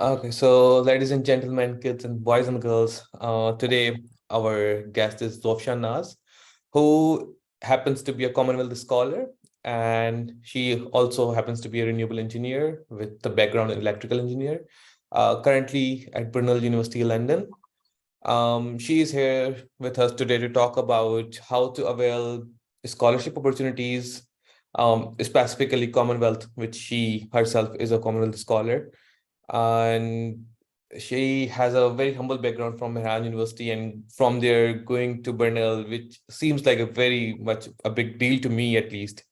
Okay, so ladies and gentlemen, kids and boys and girls, today our guest is Zofia Naz, who happens to be a Commonwealth scholar, and she also happens to be a renewable engineer with the background in electrical engineer, currently at Brunel University, London. She is here with us today to talk about how to avail scholarship opportunities, specifically Commonwealth, which she herself is a Commonwealth scholar, and she has a very humble background from Mehran University, and from there going to Burnell, which seems like a very much a big deal to me, at least.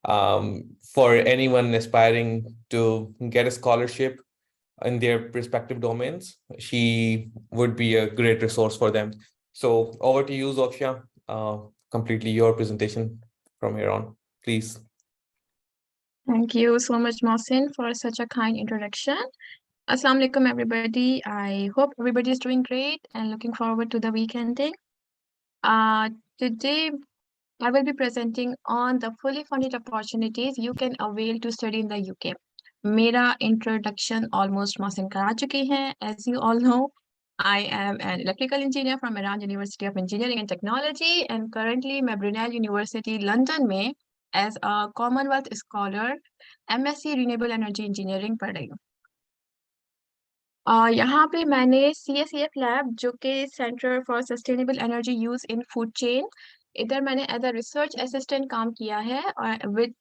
For anyone aspiring to get a scholarship in their respective domains, she would be a great resource for them. So over to you, Zofia. Completely your presentation from here on, please. Thank you so much, Mohsin, for such a kind introduction. Assalamu alaikum, everybody. I hope everybody is doing great and looking forward to the weekending. Today, I will be presenting on the fully funded opportunities you can avail to study in the UK. मेरा introduction almost Mohsin करा चुके हैं. As you all know, I am an electrical engineer from Iran University of Engineering and Technology, and currently मैं Brunel University London में as a Commonwealth scholar MSc Renewable Energy Engineering पढ़ रही हूँ. यहाँ पे मैंने CSEF लैब जो कि centre for sustainable energy use in food chain, इधर मैंने एज अ रिसर्च असिस्टेंट काम किया है with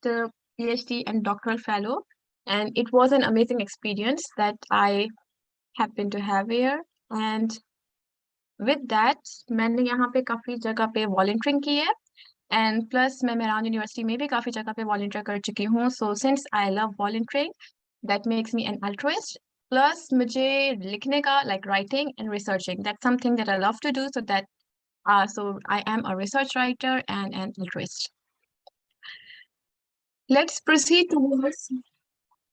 PhD and doctoral fellow, and it was an amazing experience that I happen to have here. And with that मैंने यहाँ पे काफ़ी जगह पे वॉलंटियरिंग की है, एंड प्लस मैं मेरान यूनिवर्सिटी में भी काफ़ी जगह पे वॉलंटियर कर चुकी हूँ. So since I love volunteering, that makes me an altruist. Plus, मुझे लिखने का like writing and researching, that's something that I love to do. So I am a research writer and an altruist. Let's proceed towards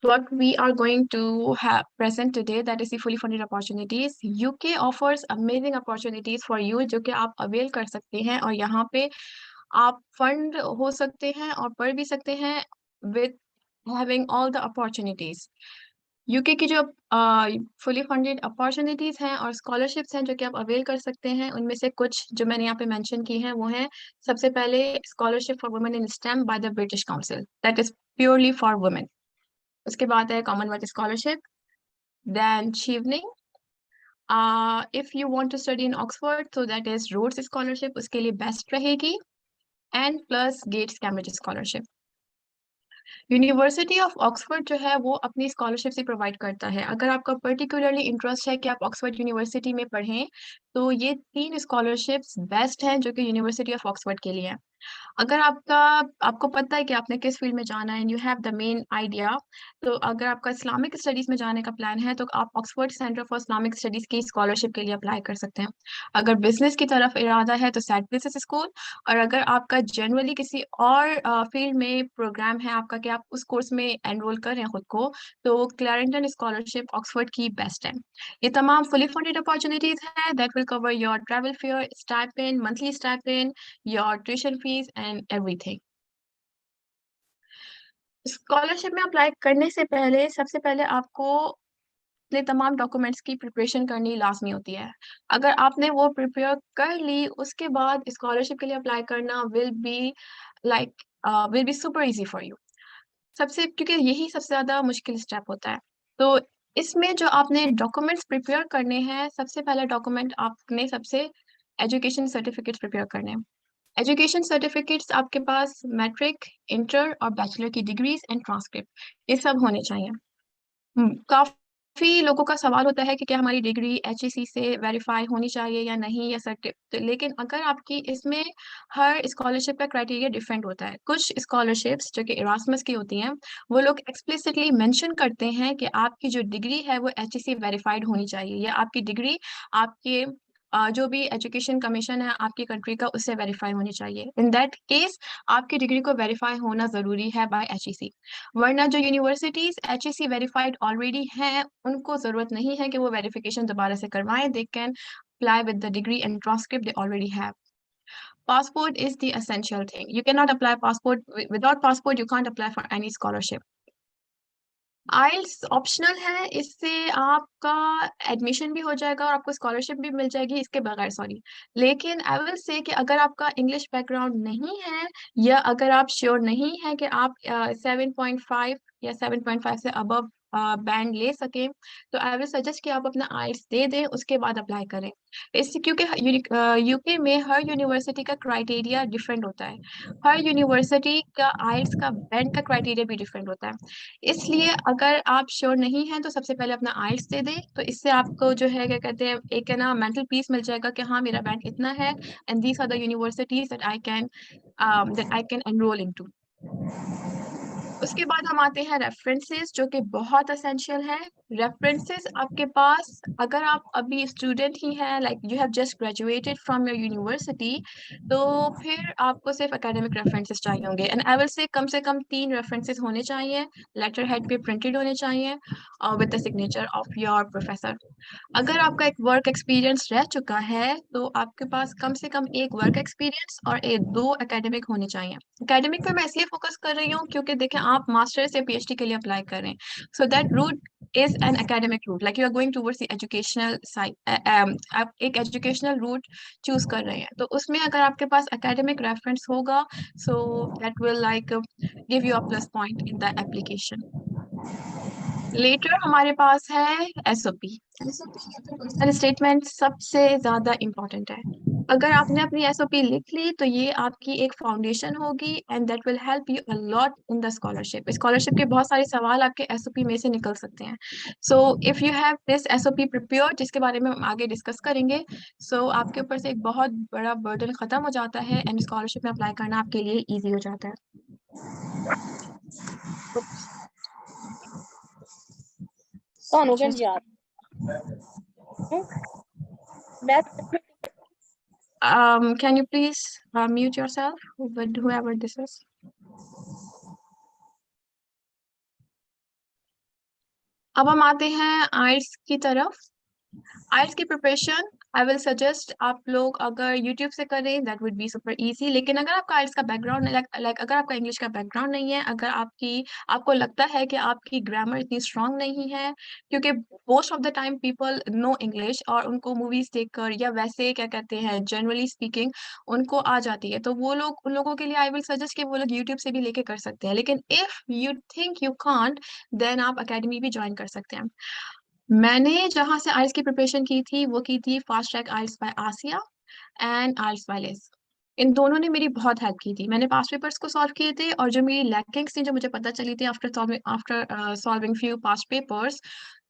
what we are going to have present today, that is the fully funded opportunities. UK offers amazing opportunities for you जो कि आप avail कर सकते हैं, और यहाँ पे आप fund हो सकते हैं और पढ़ भी सकते हैं with having all the opportunities. UK की जो फुली फंडेड अपॉर्चुनिटीज हैं और स्कॉलरशिप्स हैं जो कि आप अवेल कर सकते हैं, उनमें से कुछ जो मैंने यहाँ पे मेंशन की हैं वो हैं. सबसे पहले scholarship for women in STEM by the British Council, that is purely for women. उसके बाद है Commonwealth scholarship, then Chevening. If you want to study in Oxford, तो दैट इज रोड्स स्कॉलरशिप, उसके लिए बेस्ट रहेगी. And plus Gates Cambridge scholarship. University of Oxford जो है वो अपनी स्कॉलरशिप से प्रोवाइड करता है. अगर आपका पर्टिकुलरली इंटरेस्ट है कि आप ऑक्सफोर्ड यूनिवर्सिटी में पढ़ें, तो ये 3 स्कॉलरशिप्स बेस्ट हैं जो कि यूनिवर्सिटी ऑफ ऑक्सफोर्ड के लिए हैं. अगर आपको पता है कि आपने किस फील्ड में जाना है, you have the main idea, तो अगर आपका इस्लामिक स्टडीज में जाने का प्लान है तो आप Oxford centre for Islamic studies की स्कॉलरशिप के लिए अप्लाई कर सकते हैं. अगर बिजनेस की तरफ इरादा है तो सैट बिजनेस स्कूल. और अगर आपका जनरली किसी और फील्ड में प्रोग्राम है आपका कि आप उस कोर्स में एनरोल कर रहे हैं खुद को, तो क्लैरेंटन स्कॉलरशिप ऑक्सफोर्ड की बेस्ट है. ये तमाम फुली फंडेड अपॉर्चुनिटीज है that will cover your travel fair, stipend, monthly stipend, your tuition fees and everything. Scholarship में अप्लाई करने से पहले सबसे पहले आपको अपने तमाम डॉक्यूमेंट्स की प्रिपरेशन करनी लाजमी होती है. अगर आपने वो प्रिपेयर कर ली, उसके बाद स्कॉलरशिप के लिए अप्लाई करना will be super easy for you. क्योंकि यही सबसे ज्यादा मुश्किल स्टेप होता है. तो इसमें जो आपने डॉक्यूमेंट्स प्रिपेयर करने हैं, सबसे पहला डॉक्यूमेंट आपने सबसे एजुकेशन सर्टिफिकेट प्रिपेयर करने हैं. एजुकेशन सर्टिफिकेट्स आपके पास मैट्रिक, इंटर और बैचलर की डिग्रीज एंड ट्रांसक्रिप्ट, ये सब होने चाहिए. काफी लोगों का सवाल होता है कि क्या हमारी डिग्री HEC से वेरीफाई होनी चाहिए या नहीं, या सर्टिफिकेट. लेकिन अगर आपकी इसमें हर स्कॉलरशिप का क्राइटेरिया डिफरेंट होता है. कुछ स्कॉलरशिप्स जो कि इरास्मस की होती हैं, वो लोग एक्सप्लिसिटली मेंशन करते हैं कि आपकी जो डिग्री है वो HEC वेरीफाइड होनी चाहिए, या आपकी डिग्री आपके जो भी एजुकेशन कमीशन है आपकी कंट्री का, उससे वेरीफाई होनी चाहिए. इन दैट केस आपकी डिग्री को वेरीफाई होना जरूरी है बाय HEC. वरना जो यूनिवर्सिटीज HEC वेरीफाइड ऑलरेडी हैं, उनको जरूरत नहीं है कि वो वेरिफिकेशन दोबारा से करवाएं. They can apply with the degree and transcript they already have. Passport is the essential thing. You cannot apply passport without passport. You can't apply for any scholarship. IELTS optional है, इससे आपका admission भी हो जाएगा और आपको scholarship भी मिल जाएगी इसके बगैर, सॉरी। लेकिन आई विल से कि अगर आपका इंग्लिश बैकग्राउंड नहीं है, या अगर आप श्योर नहीं है कि आप 7.5 या 7.5 से अबव बैंड ले सकें, तो आई विल सजेस्ट कि आप अपना आइल्स दे दें, उसके बाद अप्लाई करें। इससे क्योंकि यूके में हर यूनिवर्सिटी का क्राइटेरिया डिफरेंट होता है, हर यूनिवर्सिटी का आइल्स का बैंड का क्राइटेरिया भी डिफरेंट होता है। इसलिए अगर आप श्योर नहीं हैं तो सबसे पहले अपना आइल्स दे दें, तो इससे आपको जो है क्या कहते हैं, एक है ना मेंटल पीस मिल जाएगा कि हाँ मेरा बैंड इतना है, and these are the universities that I can enrol into. उसके बाद हम आते हैं रेफरेंसेस, जो कि बहुत असेंशियल है। रेफरेंसेस आपके पास, अगर आप अभी स्टूडेंट ही हैं, like you have just graduated from your university, तो फिर आपको सिर्फ एकेडमिक रेफरेंसेस चाहिए होंगे, and I will say come 3 references होने चाहिए, लेटर हेड पे प्रिंटेड होने चाहिए with the signature of your professor. अगर आपका एक वर्क एक्सपीरियंस रह चुका है, तो आपके पास कम से कम एक वर्क एक्सपीरियंस और एक 2 एकेडमिक होने चाहिए। एकेडमिक पे मैं इसलिए फोकस कर रही हूँ क्योंकि देखें आप मास्टर्स या पीएचडी के लिए अप्लाई कर रहे हैं, so that route is an academic route, like you are going towards the educational side. आप एक एजुकेशनल रूट चूज कर रहे हैं, तो उसमें अगर आपके पास एकेडमिक रेफरेंस होगा, so that will like give you a plus point in the application. Letter हमारे पास है एसओपी। एसओपी या फिर पर्सनल स्टेटमेंट सबसे ज्यादा इम्पोर्टेंट है। अगर आपने अपनी एसओपी लिख ली, तो ये आपकी एक फाउंडेशन होगी, and that will help you a lot in the scholarship. Scholarship के बहुत सारे सवाल आपके एसओपी में से निकल सकते हैं। So if you have this SOP prepare, जिसके बारे में हम आगे डिस्कस करेंगे, सो आपके ऊपर से एक बहुत बड़ा बर्डन खत्म हो जाता है, एंड स्कॉलरशिप में अप्लाई करना आपके लिए ईजी हो जाता है। ਤੁਹਾਨੂੰ ਕਿਹੜੀ ਯਾਦ ਮੈਂ Can you please mute yourself, with whoever this is? अब हम आते हैं आइल्स की तरफ। आइल्स की प्रिपरेशन आई विल सजेस्ट आप लोग अगर यूट्यूब से करें, that would be super easy. लेकिन अगर आपका आइल्स का बैकग्राउंड लाइक अगर आपका इंग्लिश का बैकग्राउंड नहीं है, अगर आपको लगता है कि आपकी ग्रामर इतनी स्ट्रांग नहीं है, क्योंकि most of the time people know English और उनको मूवीज देखकर या वैसे क्या कहते हैं जनरली स्पीकिंग उनको आ जाती है, तो वो लोग उन लोगों के लिए आई विल सजेस्ट कि वो लोग यूट्यूब से भी लेके कर सकते हैं। लेकिन if you think you can't, then आप अकेडमी भी ज्वाइन कर सकते हैं। मैंने जहां से आइल्स की प्रिपरेशन की थी, वो की थी fast track isles by Aasiya and isles by Liz. इन दोनों ने मेरी बहुत हेल्प की थी। मैंने पास्ट पेपर्स को सॉल्व किए थे, और जो मेरी लैकिंग्स थी जो मुझे पता चली थी after solving few past papers,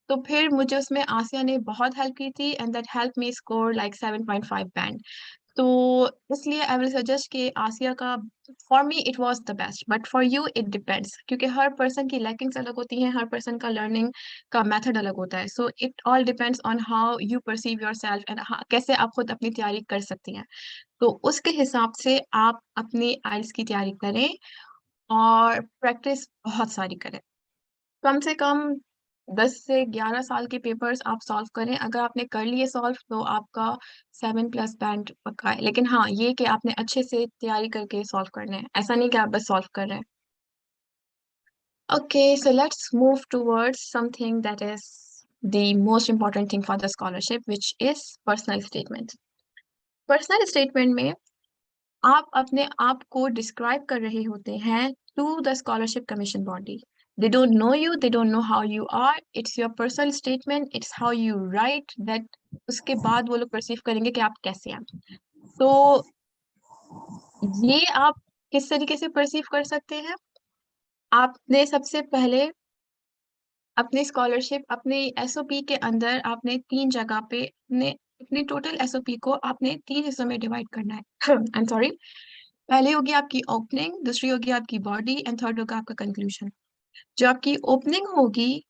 तो फिर मुझे उसमें आसिया ने बहुत हेल्प की थी, and that help me score like 7.5 band. तो इसलिए आई विल सजेस्ट कि आसिया का, for me it was the best, but for you it depends, क्योंकि हर पर्सन की लैकिंग्स अलग होती हैं, हर पर्सन का लर्निंग का मेथड अलग होता है। So it all depends on how you perceive your self, and कैसे आप खुद अपनी तैयारी कर सकती हैं। तो उसके हिसाब से आप अपनी आइल्स की तैयारी करें और प्रैक्टिस बहुत सारी करें। कम से कम 10 से 11 साल के पेपर्स आप सॉल्व करें। अगर आपने कर लिए सॉल्व, तो आपका 7+ बैंड पक्का है। लेकिन हाँ, ये कि आपने अच्छे से तैयारी करके सॉल्व करना है, ऐसा नहीं कि आप बस सॉल्व कर रहे हैं। Okay, so let's move towards something that is the most important thing for the scholarship, which is personal statement. Personal statement में आप अपने आप को डिस्क्राइब कर रहे होते हैं to the scholarship commission body. They don't know you, they don't know how you are, it's your personal statement, it's how you write that. उसके बाद वो लोग परसीव करेंगे कि आप कैसे हैं। तो ये आप किस तरीके से परसीव कर सकते हैं? आपने सबसे पहले अपनी स्कॉलरशिप, अपने एसओपी के अंदर आपने 3 जगह पे अपने अपनी टोटल एसओपी को आपने 3 हिस्सों में डिवाइड करना है। I am sorry. पहले होगी आपकी ओपनिंग, दूसरी होगी आपकी बॉडी, एंड थर्ड होगा आपका कंक्लूजन। जो आपकी ओपनिंग होगी,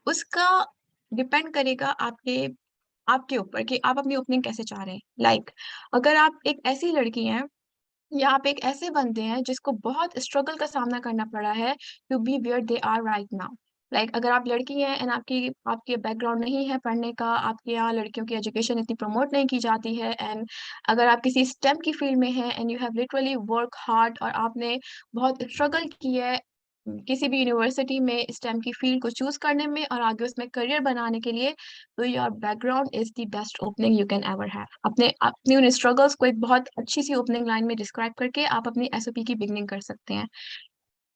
उसका डिपेंड करेगा आपके आपके ऊपर कि आप अपनी ओपनिंग कैसे चाह रहे हैं। लाइक अगर आप एक ऐसी लड़की हैं, या आप एक ऐसे बंदे हैं जिसको बहुत स्ट्रगल का सामना करना पड़ा है to be where they are right now. Like अगर आप लड़की हैं एंड आपकी आपके बैकग्राउंड नहीं है पढ़ने का, आपके यहाँ लड़कियों की एजुकेशन इतनी प्रमोट नहीं की जाती है, एंड अगर आप किसी स्टेम की फील्ड में हैं and you have literally work hard और आपने बहुत स्ट्रगल की है किसी भी यूनिवर्सिटी में स्टेम की फील्ड को चूज करने में और आगे उसमें करियर बनाने के लिए, तो your background is the best opening you can ever have. अपने अपनी उन स्ट्रगल्स को एक बहुत अच्छी सी ओपनिंग लाइन में डिस्क्राइब करके आप अपनी एसओपी की बिगनिंग कर सकते हैं।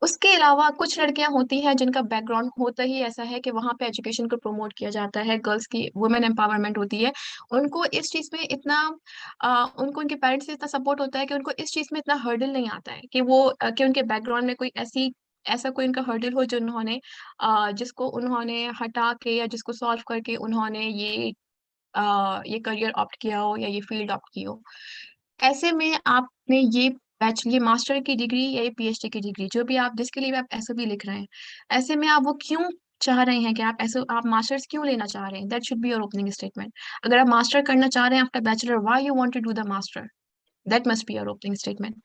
उसके अलावा कुछ लड़कियां होती हैं जिनका बैकग्राउंड होता ही ऐसा है कि वहां पे एजुकेशन को प्रमोट किया जाता है, गर्ल्स की वुमेन एम्पावरमेंट होती है, उनको इस चीज में इतना उनको उनके पेरेंट्स से इतना सपोर्ट होता है कि उनको इस चीज में इतना हर्डल नहीं आता है कि वो कि उनके बैकग्राउंड में कोई ऐसा कोई उनका हर्डल हो जो उन्होंने जिसको उन्होंने हटा के या जिसको सॉल्व करके उन्होंने ये करियर ऑप्ट किया हो या ये फील्ड ऑप्ट की हो। ऐसे में आपने ये मास्टर की डिग्री या ये पीएचडी की डिग्री जो भी आप जिसके लिए भी आप एसओपी लिख रहे हैं, ऐसे में आप वो क्यों चाह रहे हैं कि आप मास्टर्स क्यों लेना चाह रहे हैं, that should be your opening statement. अगर आप मास्टर करना चाह रहे हैं after bachelor, why you want to do the master, that must be your opening statement.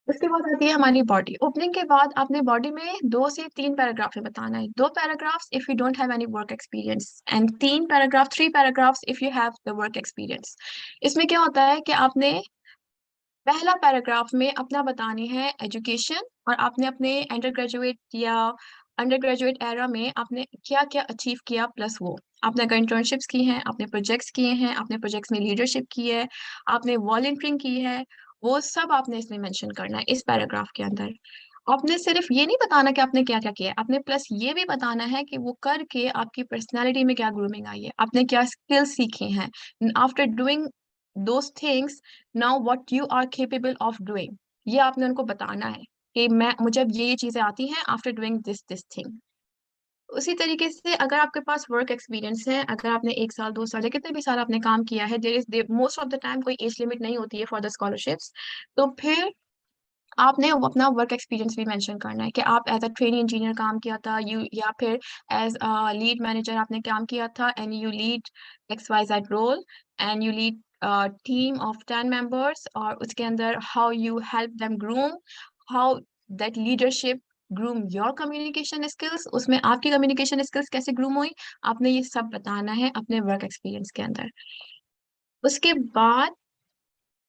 उसके बाद आती है हमारी बॉडी। ओपनिंग के बाद आपने बॉडी में 2 से 3 पैराग्राफ में बताना है। 2 paragraphs if you don't have any work experience and 3 paragraphs if you have the work experience. इसमें क्या होता है कि आपने पहला पैराग्राफ में अपना बतानी है एजुकेशन, और आपने अपने अंडर ग्रेजुएट या अंडर ग्रेजुएट एरा में आपने क्या क्या अचीव किया, प्लस वो आपने अगर इंटर्नशिप्स की हैं, आपने प्रोजेक्ट्स किए हैं, आपने प्रोजेक्ट्स में लीडरशिप की है, आपने वॉलंटियरिंग की है, वो सब आपने इसमें मेंशन करना है इस पैराग्राफ के अंदर। आपने सिर्फ ये नहीं बताना कि आपने क्या क्या किया है, आपने प्लस ये भी बताना है कि वो करके आपकी पर्सनैलिटी में क्या ग्रूमिंग आई है, आपने क्या स्किल्स सीखे हैं after doing those things, now what you are capable of doing, ये आपने उनको बताना है कि मुझे अब ये चीजें आती हैं आफ्टर डूइंग दिस थिंग। उसी तरीके से अगर आपके पास वर्क एक्सपीरियंस है, अगर आपने 1 साल 2 साल या कितने भी साल आपने काम किया है, there is most of the time कोई एज लिमिट नहीं होती है फॉर द स्कॉलरशिप्स, तो फिर आपने वो अपना वर्क एक्सपीरियंस भी मेंशन करना है कि आप एज अ ट्रेनी इंजीनियर काम किया था, या फिर एज अ लीड मैनेजर आपने काम किया था, and you lead XYZ role, and you lead team of 10 members, और उसके अंदर how you help them groom, how that leadership groom your communication skills, उसमें आपकी कम्युनिकेशन स्किल्स कैसे ग्रूम हुई, आपने ये सब बताना है अपने वर्क एक्सपीरियंस के अंदर। उसके बाद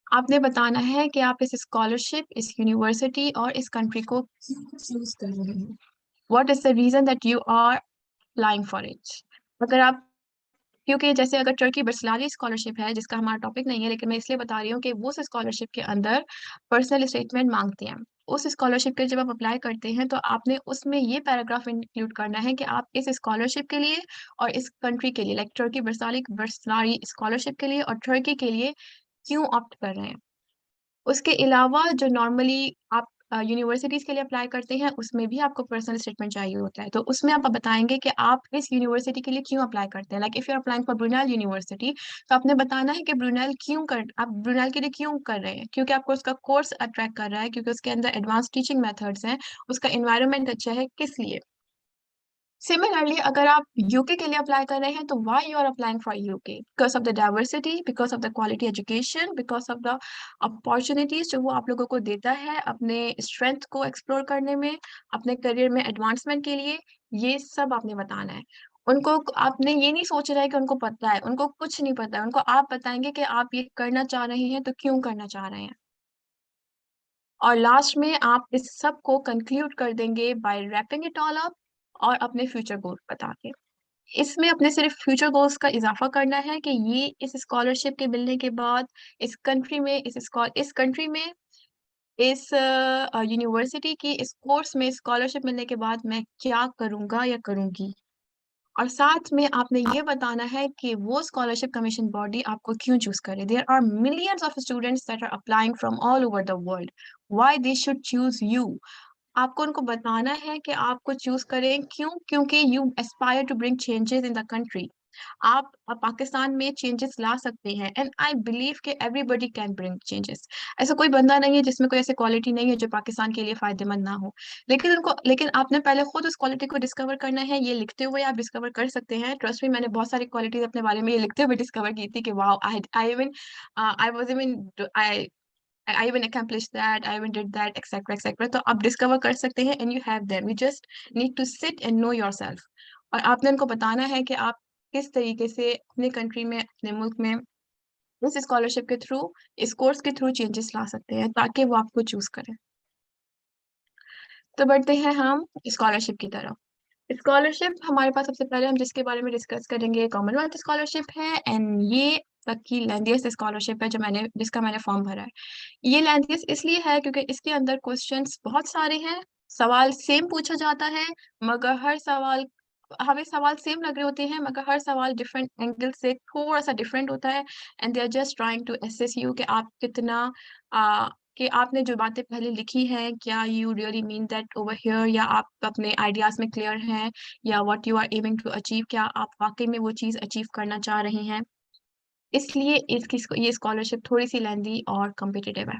आपने बताना है कि आप इस स्कॉलरशिप, इस यूनिवर्सिटी और इस कंट्री को चूज कर रहे हैं। What is the reason that you are applying for it. अगर आप क्योंकि जैसे अगर टर्की बर्सलाली स्कॉलरशिप है, जिसका हमारा टॉपिक नहीं है, लेकिन मैं इसलिए बता रही हूँ कि वो उस स्कॉलरशिप के अंदर पर्सनल स्टेटमेंट मांगते हैं। उस स्कॉलरशिप के जब आप अप्लाई करते हैं तो आपने उसमें ये पैराग्राफ इंक्लूड करना है कि आप इस स्कॉलरशिप के लिए और इस कंट्री के लिए, लाइक टर्की बर्सलाली स्कॉलरशिप के लिए और टर्की के लिए क्यों ऑप्ट कर रहे हैं। उसके अलावा जो नॉर्मली आप यूनिवर्सिटीज के लिए अप्लाई करते हैं, उसमें भी आपको पर्सनल स्टेटमेंट चाहिए होता है, तो उसमें आप बताएंगे कि आप इस यूनिवर्सिटी के लिए क्यों अप्लाई करते हैं। Like if you are applying for Brunel University, तो आपने बताना है कि आप ब्रुनेल के लिए क्यों कर रहे हैं, क्योंकि आपको उसका कोर्स अट्रैक्ट कर रहा है, क्योंकि उसके अंदर एडवांस टीचिंग मेथड्स हैं, उसका एनवायरनमेंट अच्छा है, किस लिए। सिमिलरली अगर आप यूके के लिए अप्लाई कर रहे हैं, तो why you are applying for UK, because of the diversity, because of the quality education, because of the opportunities जो वो आप लोगों को देता है अपने स्ट्रेंथ को एक्सप्लोर करने में, अपने करियर में एडवांसमेंट के लिए। ये सब आपने बताना है उनको। आपने ये नहीं सोच रहा है कि उनको पता है, उनको कुछ नहीं पता है, उनको आप बताएंगे कि आप ये करना चाह रहे हैं तो क्यों करना चाह रहे हैं। और लास्ट में आप इस सब को कंक्लूड कर देंगे by wrapping it all up और अपने फ्यूचर गोल बता के। इसमें अपने सिर्फ फ्यूचर गोल्स का इजाफा करना है कि ये इस स्कॉलरशिप के मिलने के बाद इस कंट्री में इस यूनिवर्सिटी की इस कोर्स में स्कॉलरशिप मिलने के बाद मैं क्या करूंगा या करूंगी। और साथ में आपने ये बताना है कि वो स्कॉलरशिप कमीशन बॉडी आपको क्यों चूज करे। There are millions of students that are applying from all over the world, why they should choose you. आपको उनको बताना है कि आपको चूज करें क्यों, क्योंकि you aspire to bring changes in the country. आप पाकिस्तान में चेंजेस ला सकते हैं, एंड आई बिलीव कि एवरीबडी कैन ब्रिंग चेंजेस। ऐसा कोई बंदा नहीं है जिसमें कोई ऐसी क्वालिटी नहीं है जो पाकिस्तान के लिए फायदेमंद ना हो। लेकिन आपने पहले खुद उस क्वालिटी को डिस्कवर करना है। ये लिखते हुए आप डिस्कवर कर सकते हैं, ट्रस्ट मी, मैंने बहुत सारी क्वालिटीज अपने बारे में ये लिखते हुए डिस्कवर की थी कि wow, I even I was even I even accomplished that, I even did that, etc. etc. तो आप डिस्कवर कर सकते हैं, and you have them. You just need to sit and know yourself. और आपने उनको बताना है कि आप किस तरीके से अपने कंट्री में, अपने मुल्क में इस स्कॉलरशिप के थ्रू, इस कोर्स के थ्रू चेंजेस ला सकते हैं ताकि वो आपको चूज करें। तो बढ़ते हैं हम स्कॉलरशिप की तरफ। स्कॉलरशिप हमारे पास सबसे पहले हम जिसके बारे में डिस्कस करेंगे कॉमनवेल्थ स्कॉलरशिप है, एंड ये तक की लेंथीएस्ट स्कॉलरशिप है जिसका मैंने फॉर्म भरा है। ये लेंथीएस्ट इसलिए है क्योंकि इसके अंदर क्वेश्चंस बहुत सारे हैं, सवाल सेम पूछा जाता है, मगर हर सवाल हमें सवाल सेम लग रहे होते हैं मगर हर सवाल डिफरेंट एंगल से थोड़ा सा डिफरेंट होता है, and they are just trying to assess you कि आप कितना कि आपने जो बातें पहले लिखी हैं क्या you really mean that over here, या आप अपने आइडियाज में क्लियर हैं, या what you are aiming to achieve, क्या आप वाकई में वो चीज़ अचीव करना चाह रहे हैं। इसलिए ये स्कॉलरशिप थोड़ी सी लेंदी और कॉम्पिटिटिव है।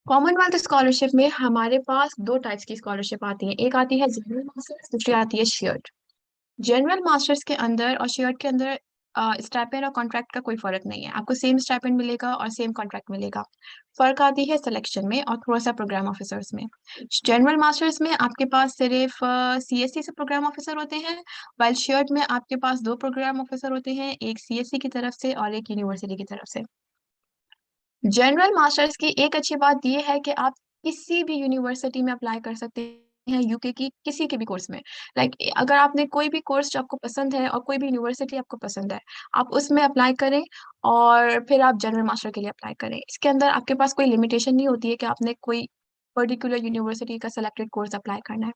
कॉमनवेल्थ स्कॉलरशिप में हमारे पास दो टाइप्स की स्कॉलरशिप आती है, एक आती है जनरल मास्टर्स, दूसरी आती है शेयर्ड। जनरल मास्टर्स के अंदर और शेयर्ड के अंदर स्टाइपेंड और कॉन्ट्रैक्ट का कोई फर्क नहीं है, आपको सेम स्टाइपेंड मिलेगा और सेम कॉन्ट्रैक्ट मिलेगा। फर्क आती है सिलेक्शन में और थोड़ा सा प्रोग्राम ऑफिसर्स में। जनरल मास्टर्स में आपके पास सिर्फ सीएससी से प्रोग्राम ऑफिसर होते हैं, वाइल शेयर्ड में आपके पास दो प्रोग्राम ऑफिसर होते हैं, एक सीएससी की तरफ से और एक यूनिवर्सिटी की तरफ से। जनरल मास्टर्स की एक अच्छी बात यह है कि आप किसी भी यूनिवर्सिटी में अप्लाई कर सकते हैं, यूके की किसी के भी कोर्स में। अगर आपने कोई भी कोर्स जो आपको पसंद है और कोई भी यूनिवर्सिटी आपको पसंद है, आप उसमें अप्लाई करें और फिर आप जनरल मास्टर के लिए अप्लाई करें। इसके अंदर आपके पास कोई लिमिटेशन नहीं होती है कि आपने कोई पर्टिकुलर यूनिवर्सिटी का सेलेक्टेड कोर्स अप्लाई करना है।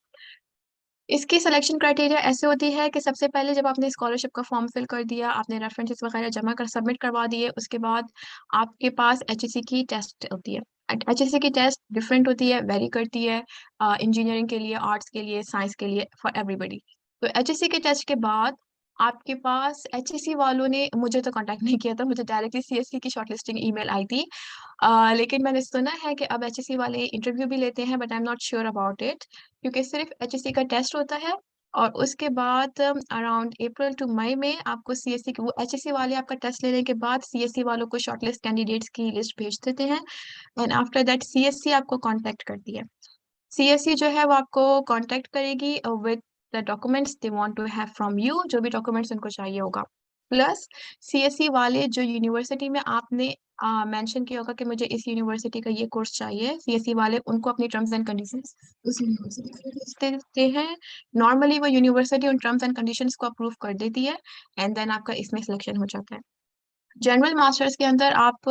इसकी सिलेक्शन क्राइटेरिया ऐसे होती है कि सबसे पहले जब आपने स्कॉलरशिप का फॉर्म फिल कर दिया, आपने रेफरेंसेस वगैरह जमा कर सबमिट करवा दिए, उसके बाद आपके पास एचएससी की टेस्ट होती है। एचएससी की टेस्ट डिफरेंट होती है, वेरी करती है, इंजीनियरिंग के लिए, आर्ट्स के लिए, साइंस के लिए, फॉर एवरीबडी। तो एचएससी के टेस्ट के बाद आपके पास एचएससी वालों ने मुझे तो कांटेक्ट नहीं किया था, मुझे डायरेक्टली सीएससी की शॉर्टलिस्टिंग ईमेल आई थी। लेकिन मैंने सुना है कि अब एचएससी वाले इंटरव्यू भी लेते हैं, but I am not sure about it, क्योंकि सिर्फ एचएससी का टेस्ट होता है और उसके बाद अराउंड अप्रैल टू मई में आपको सीएससी वो एचएससी वाले आपका टेस्ट लेने के बाद सीएससी वालों को शॉर्टलिस्ट कैंडिडेट्स की लिस्ट भेज देते हैं, एंड आफ्टर दैट सीएससी आपको कांटेक्ट करती है। सीएससी जो है वो आपको कांटेक्ट करेगी with the documents they want to have from you, जो भी डॉक्यूमेंट्स उनको चाहिए होगा। प्लस सीएससी वाले जो यूनिवर्सिटी में आपने मेंशन किया होगा कि मुझे इस यूनिवर्सिटी का ये कोर्स चाहिए, सीएससी वाले उनको अपनी टर्म्स एंड कंडीशंस उस यूनिवर्सिटी को भेज देते हैं। नॉर्मली वो यूनिवर्सिटी उन टर्म्स एंड कंडीशंस को अप्रूव कर देती है, एंड देन आपका इसमें सिलेक्शन हो जाता है। जनरल मास्टर्स के अंदर आप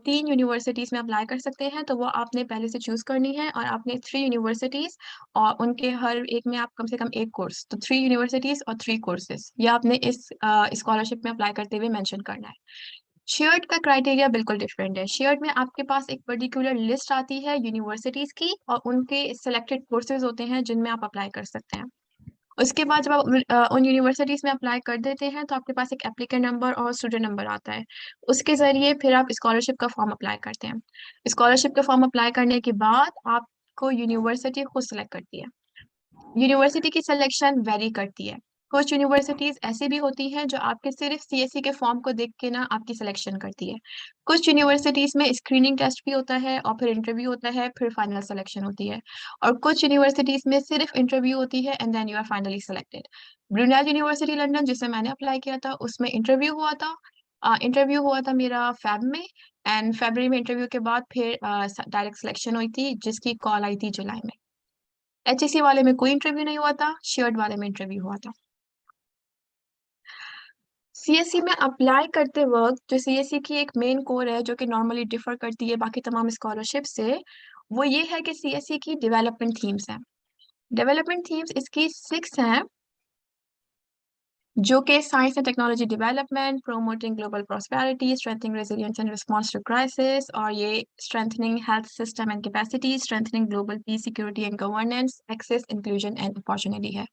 3 यूनिवर्सिटीज में अप्लाई कर सकते हैं, तो वो आपने पहले से चूज करनी है, और आपने 3 यूनिवर्सिटीज और उनके हर एक में आप कम से कम एक कोर्स, तो 3 यूनिवर्सिटीज और 3 कोर्सेज ये आपने इस स्कॉलरशिप में अप्लाई करते हुए मेंशन करना है। शेयर्ड का क्राइटेरिया बिल्कुल डिफरेंट है। शेयर्ड में आपके पास एक पर्टिकुलर लिस्ट आती है यूनिवर्सिटीज की और उनके सिलेक्टेड कोर्सेज होते हैं जिनमें आप अप्लाई कर सकते हैं। उसके बाद जब आप उन यूनिवर्सिटीज में अप्लाई कर देते हैं तो आपके पास एक एप्लीकेंट नंबर और स्टूडेंट नंबर आता है, उसके जरिए फिर आप स्कॉलरशिप का फॉर्म अप्लाई करते हैं। स्कॉलरशिप का फॉर्म अप्लाई करने के बाद आपको यूनिवर्सिटी खुद सेलेक्ट करती है। यूनिवर्सिटी की सिलेक्शन वेरी करती है। कुछ यूनिवर्सिटीज ऐसी भी होती हैं जो आपके सिर्फ सीएससी के फॉर्म को देख के ना आपकी सिलेक्शन करती है। कुछ यूनिवर्सिटीज में स्क्रीनिंग टेस्ट भी होता है और फिर इंटरव्यू होता है, फिर फाइनल सिलेक्शन होती है। और कुछ यूनिवर्सिटीज में सिर्फ इंटरव्यू होती है and then you are finally selected. Brunel University London जिसे मैंने अप्लाई किया था उसमें इंटरव्यू हुआ था। इंटरव्यू हुआ था मेरा फेब में, एंड फरवरी में इंटरव्यू के बाद फिर डायरेक्ट सिलेक्शन हुई थी जिसकी कॉल आई थी जुलाई में। एचईसी वाले में कोई इंटरव्यू नहीं हुआ था, शेयर्ड वाले में इंटरव्यू हुआ था। सीएससी में अप्लाई करते वक्त जो सीएससी की एक मेन कोर है जो कि नॉर्मली डिफर करती है बाकी तमाम स्कॉलरशिप से, वो ये है कि सीएससी की डेवलपमेंट थीम्स हैं। डेवलपमेंट थीम्स इसकी 6 हैं, जो कि science and technology development, promoting global prosperity, strengthening resilience and response to crisis, और ये strengthening health system and capacity, strengthening global peace, security and governance, access, inclusion and opportunity है।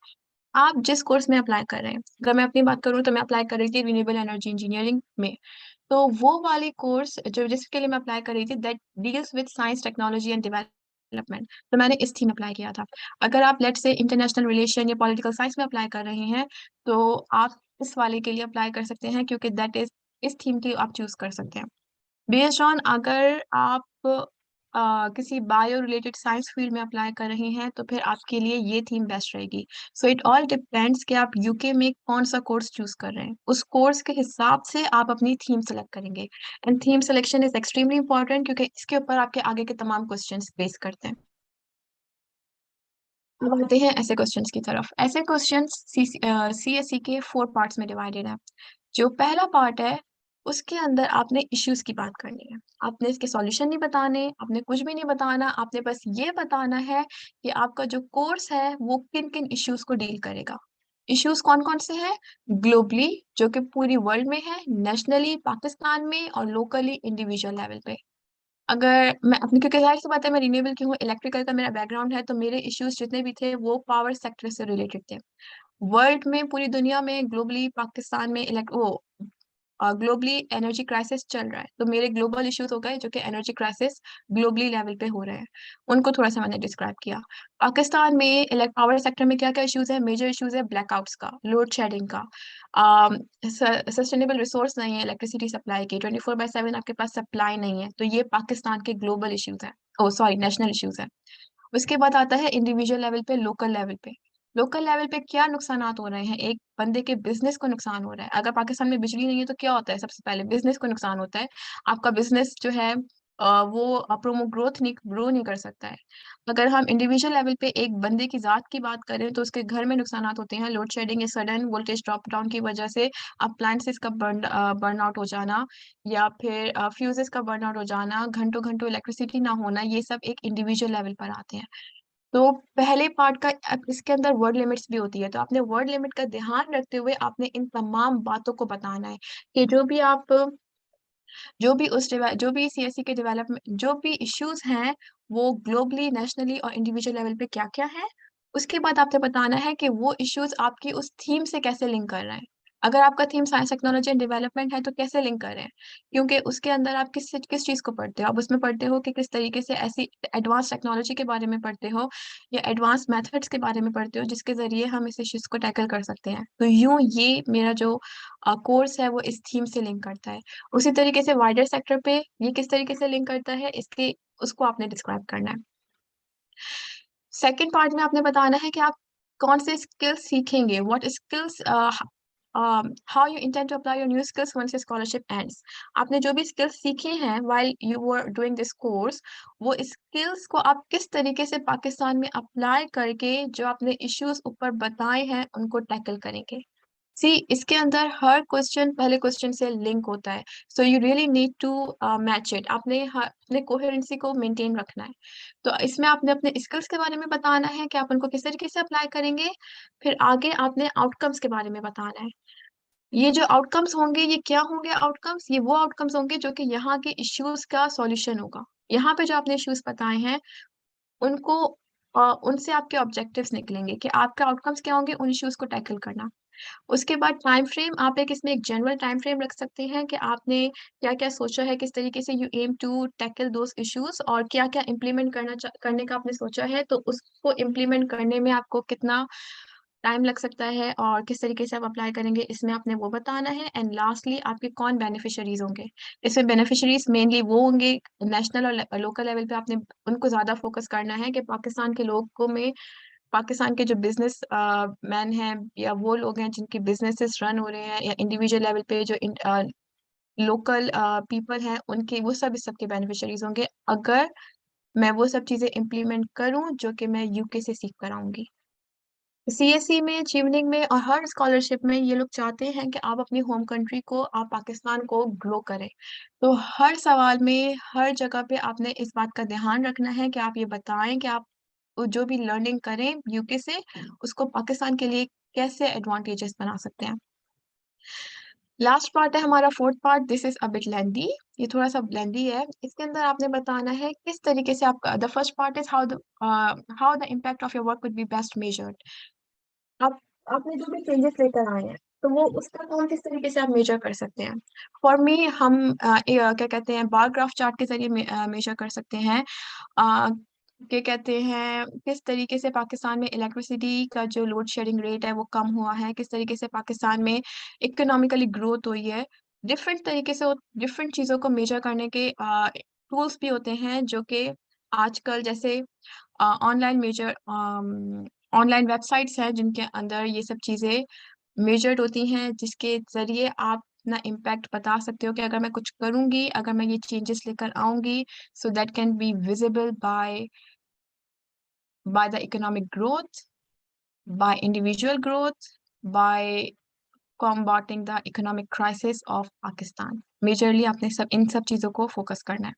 आप जिस कोर्स में अप्लाई कर रहे हैं, अगर मैं अपनी बात करूँ तो मैं अप्लाई कर रही थी रिन्यूएबल एनर्जी इंजीनियरिंग में, तो वो वाली कोर्स जो जिसके लिए मैं अप्लाई कर रही थी that deals with science technology and development, तो मैंने इस थीम अप्लाई किया था। अगर आप लेट्स से इंटरनेशनल रिलेशन या पॉलिटिकल साइंस में अप्लाई कर रहे हैं तो आप इस वाले के लिए अप्लाई कर सकते हैं, क्योंकि दैट इज इस थीम की आप चूज कर सकते हैं बेस्ड ऑन। अगर आप किसी बायो रिलेटेड साइंस फील्ड में अप्लाई कर रहे हैं तो फिर आपके लिए ये थीम बेस्ट रहेगी। सो इट ऑल डिपेंड्स कि आप यूके में कौन सा कोर्स चूज कर रहे हैं, उस कोर्स के हिसाब से आप अपनी थीम सेलेक्ट करेंगे। And theme selection is extremely important क्योंकि इसके ऊपर आपके आगे के तमाम क्वेश्चंस बेस करते हैं। अब आते हैं ऐसे क्वेश्चंस की तरफ। ऐसे क्वेश्चंस सीएसई के 4 पार्ट्स में डिवाइडेड है। जो पहला पार्ट है उसके अंदर आपने इश्यूज की बात करनी है। आपने इसके सॉल्यूशन नहीं बताने, आपने कुछ भी नहीं बताना, आपने बस ये बताना है कि आपका जो कोर्स है वो किन किन इश्यूज को डील करेगा। इश्यूज कौन कौन से हैं? ग्लोबली, जो कि पूरी वर्ल्ड में है, नेशनली पाकिस्तान में, और लोकली इंडिविजुअल लेवल पे। अगर मैं अपनी, क्योंकि जाहिर सी बात है मैं रिन्यूएबल की हूँ, इलेक्ट्रिकल का मेरा बैकग्राउंड है, तो मेरे इश्यूज जितने भी थे वो पावर सेक्टर से रिलेटेड थे। वर्ल्ड में, पूरी दुनिया में, ग्लोबली पाकिस्तान में ग्लोबली एनर्जी क्राइसिस चल रहा है, तो मेरे ग्लोबल इश्यूज हो गए जो कि एनर्जी क्राइसिस ग्लोबली लेवल पे हो रहे हैं, उनको थोड़ा सा मैंने डिस्क्राइब किया। पाकिस्तान में पावर सेक्टर में क्या क्या इश्यूज है? मेजर इश्यूज है ब्लैकआउट्स का, लोड शेडिंग का, सस्टेनेबल रिसोर्स नहीं है इलेक्ट्रिसिटी सप्लाई की, 24/7 आपके पास सप्लाई नहीं है, तो ये पाकिस्तान के ग्लोबल इश्यूज है, ओ सॉरी नेशनल इश्यूज है। उसके बाद आता है इंडिविजुअल लेवल पे, लोकल लेवल पे। लोकल लेवल पे क्या नुकसानात हो रहे हैं? एक बंदे के बिजनेस को नुकसान हो रहा है। अगर पाकिस्तान में बिजली नहीं है तो क्या होता है? सबसे पहले बिजनेस को नुकसान होता है। आपका बिजनेस जो है वो प्रोमो ग्रो नहीं कर सकता है। अगर हम इंडिविजुअल लेवल पे एक बंदे की जात की बात करें तो उसके घर में नुकसानात होते हैं, लोड शेडिंग या सडन वोल्टेज ड्रॉप डाउन की वजह से अप्लायंसेस का बर्न आउट हो जाना, या फिर फ्यूजेस का बर्न आउट हो जाना, घंटों घंटों इलेक्ट्रिसिटी ना होना, ये सब एक इंडिविजुअल लेवल पर आते हैं। तो पहले पार्ट का अब इसके अंदर वर्ड लिमिट्स भी होती है, तो आपने वर्ड लिमिट का ध्यान रखते हुए आपने इन तमाम बातों को बताना है कि जो भी सीएससी के डेवलपमेंट, जो भी इश्यूज हैं वो ग्लोबली, नेशनली और इंडिविजुअल लेवल पे क्या क्या है। उसके बाद आपने बताना है कि वो इश्यूज आपकी उस थीम से कैसे लिंक कर रहे हैं। अगर आपका theme science technology and development है तो कैसे लिंक कर रहे हैं, क्योंकि उसके अंदर आप किस किस चीज को पढ़ते हो। आप उसमें पढ़ते हो कि किस तरीके से ऐसी एडवांस टेक्नोलॉजी के बारे में पढ़ते हो या एडवांस मेथड्स के बारे में पढ़ते हो जिसके जरिए हम इस इश्यूज को टैकल कर सकते हैं। तो यूं ये मेरा जो कोर्स है वो इस थीम से लिंक करता है। उसी तरीके से वाइडर सेक्टर पे ये किस तरीके से लिंक करता है, इसके उसको आपने डिस्क्राइब करना है। सेकेंड पार्ट में आपने बताना है कि आप कौन से स्किल्स सीखेंगे, what skills, how you intend to apply your new skills once your scholarship ends. आपने जो भी स्किल्स सीखे हैं while you were doing this course, वो स्किल्स को आप किस तरीके से पाकिस्तान में अप्लाई करके जो आपने इश्यूज ऊपर बताए हैं उनको टैकल करेंगे। सी, इसके अंदर हर क्वेश्चन पहले क्वेश्चन से लिंक होता है, so you really need to match it. आपने अपने कोहेरेंसी को मेंटेन रखना है। तो इसमें आपने अपने स्किल्स के बारे में बताना है कि आप उनको किस तरीके से अप्लाई करेंगे। फिर आगे आपने आउटकम्स के बारे में बताना है। ये जो आउटकम्स होंगे ये क्या होंगे? आउटकम्स, ये वो आउटकम्स होंगे जो कि यहाँ के इश्यूज का सॉल्यूशन होगा। यहाँ पे जो आपने इश्यूज बताए हैं उनको उनसे आपके ऑब्जेक्टिव्स निकलेंगे कि आपके आउटकम्स क्या होंगे उन इश्यूज को टैकल करना। उसके बाद टाइम फ्रेम, आप एक इसमें एक जनरल टाइम फ्रेम रख सकते हैं कि आपने क्या क्या सोचा है, किस तरीके से you aim to tackle those issues, और क्या क्या इम्प्लीमेंट करने का आपने सोचा है, तो उसको इम्प्लीमेंट करने में आपको कितना टाइम लग सकता है और किस तरीके से आप अप्लाई करेंगे, इसमें आपने वो बताना है। एंड लास्टली आपके कौन बेनिफिशरीज होंगे। इसमें बेनिफिशरीज मेनली वो होंगे नेशनल और लोकल लेवल पे, आपने उनको ज्यादा फोकस करना है कि पाकिस्तान के लोगों में, पाकिस्तान के जो बिजनेस मैन हैं या वो लोग हैं जिनके बिजनेसेस रन हो रहे हैं, या इंडिविजुअल लेवल पे जो लोकल पीपल हैं, उनके वो सब इस सब के बेनिफिशरीज होंगे अगर मैं वो सब चीजें इम्प्लीमेंट करूं जो कि मैं यूके से सीख कर आऊंगी। सीएससी में, अचीवनिंग में और हर स्कॉलरशिप में ये लोग चाहते हैं कि आप अपनी होम कंट्री को, आप पाकिस्तान को ग्रो करें। तो हर सवाल में, हर जगह पे आपने इस बात का ध्यान रखना है कि आप ये बताएं कि आप वो जो भी लर्निंग करें यूके से उसको पाकिस्तान के लिए कैसे एडवांटेजेस बना सकते हैं। लास्ट पार्ट है हमारा fourth part, this is a bit lengthy. ये थोड़ा सा लेंदी है। इसके अंदर आपने बताना है किस तरीके से आपका, the first part is how the impact of your work would be best measured. आप आपने जो भी चेंजेस लेकर आए हैं तो वो उसका कौन किस तरीके से आप मेजर कर सकते हैं। फॉर मी हम क्या कहते हैं, बार ग्राफ चार्ट के जरिए मेजर कर सकते हैं। क्या कहते हैं, किस तरीके से पाकिस्तान में इलेक्ट्रिसिटी का जो लोड शेडिंग रेट है वो कम हुआ है, किस तरीके से पाकिस्तान में इकोनॉमिकली ग्रोथ हुई है। डिफरेंट तरीके से डिफरेंट चीज़ों को मेजर करने के टूल्स भी होते हैं जो कि आजकल जैसे ऑनलाइन वेबसाइट्स हैं जिनके अंदर ये सब चीज़ें मेजर्ड होती हैं, जिसके ज़रिए आप अपना इम्पैक्ट बता सकते हो कि अगर मैं कुछ करूँगी, अगर मैं ये चेंजेस लेकर आऊँगी, so that can be visible by the economic growth, by individual growth, by combating the economic crisis of Pakistan. Majorly आपने इन सब चीजों को फोकस करना है।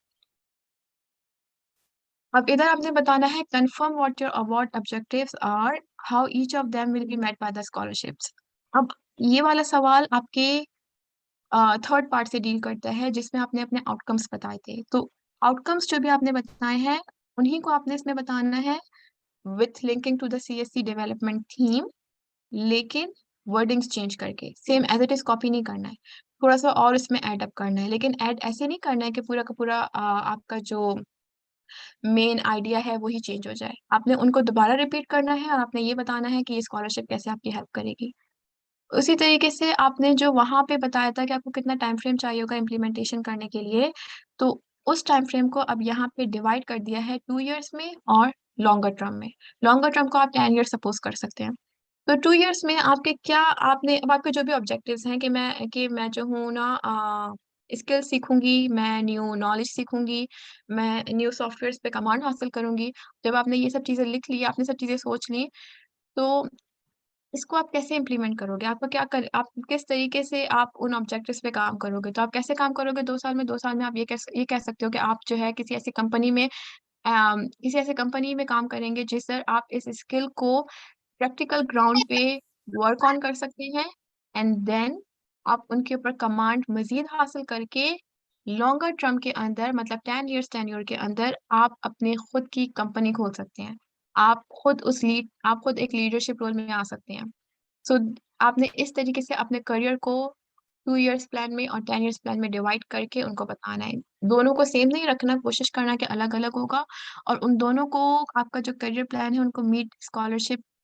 अब इधर आपने बताना है confirm what your award objectives are, how each of them will be met by the scholarships. अब ये वाला सवाल आपके थर्ड पार्ट से डील करता है जिसमें आपने अपने आउटकम्स बताए थे। तो आउटकम्स जो भी आपने बताए हैं उन्हीं को आपने इसमें बताना है with linking to the CSC development theme, लेकिन वर्डिंग्स चेंज करके, same as it is copy नहीं करना है, थोड़ा सा और इसमें ऐड अप करना है, लेकिन ऐड ऐसे नहीं करना है कि पूरा का पूरा आपका जो मेन आइडिया है वही चेंज हो जाए। आपने उनको दोबारा रिपीट करना है और आपने ये बताना है कि ये स्कॉलरशिप कैसे आपकी हेल्प करेगी। उसी तरीके से आपने जो वहां पे बताया था कि आपको कितना टाइम फ्रेम चाहिए होगा इम्प्लीमेंटेशन करने के लिए, तो उस टाइम फ्रेम को अब यहाँ पे डिवाइड कर दिया है 2 years में और लॉन्गर टर्म में। लॉन्गर टर्म को आप 10 years सपोज कर सकते हैं। तो 2 years में आपके क्या आपने अब आपके जो भी ऑब्जेक्टिव्स हैं कि मैं जो हूँ ना स्किल सीखूंगी, मैं न्यू नॉलेज सीखूंगी, मैं न्यू सॉफ्टवेयर पे कमांड हासिल करूंगी। जब आपने ये सब चीजें लिख ली, आपने सब चीजें सोच ली, तो इसको आप कैसे इम्प्लीमेंट करोगे? आपका क्या कर आप किस तरीके से आप उन ऑब्जेक्टिव्स पे काम करोगे? तो आप कैसे काम करोगे 2 साल में? 2 साल में आप ये कह सकते हो कि आप जो है किसी ऐसी कंपनी में काम करेंगे जिससे आप इस स्किल को प्रैक्टिकल ग्राउंड पे वर्क ऑन कर सकते हैं, एंड देन आप उनके ऊपर कमांड मजीद हासिल करके लॉन्गर टर्म के अंदर, मतलब 10 years टेन्योर के अंदर आप अपने खुद की कंपनी खोल सकते हैं। आप खुद एक लीडरशिप रोल में आ सकते हैं। सो आपने इस तरीके से अपने करियर को 2 years प्लान में और 10 years प्लान में डिवाइड करके उनको बताना है। दोनों को सेम नहीं रखना, कोशिश करना कि अलग अलग होगा, और उन दोनों को आपका जो करियर प्लान है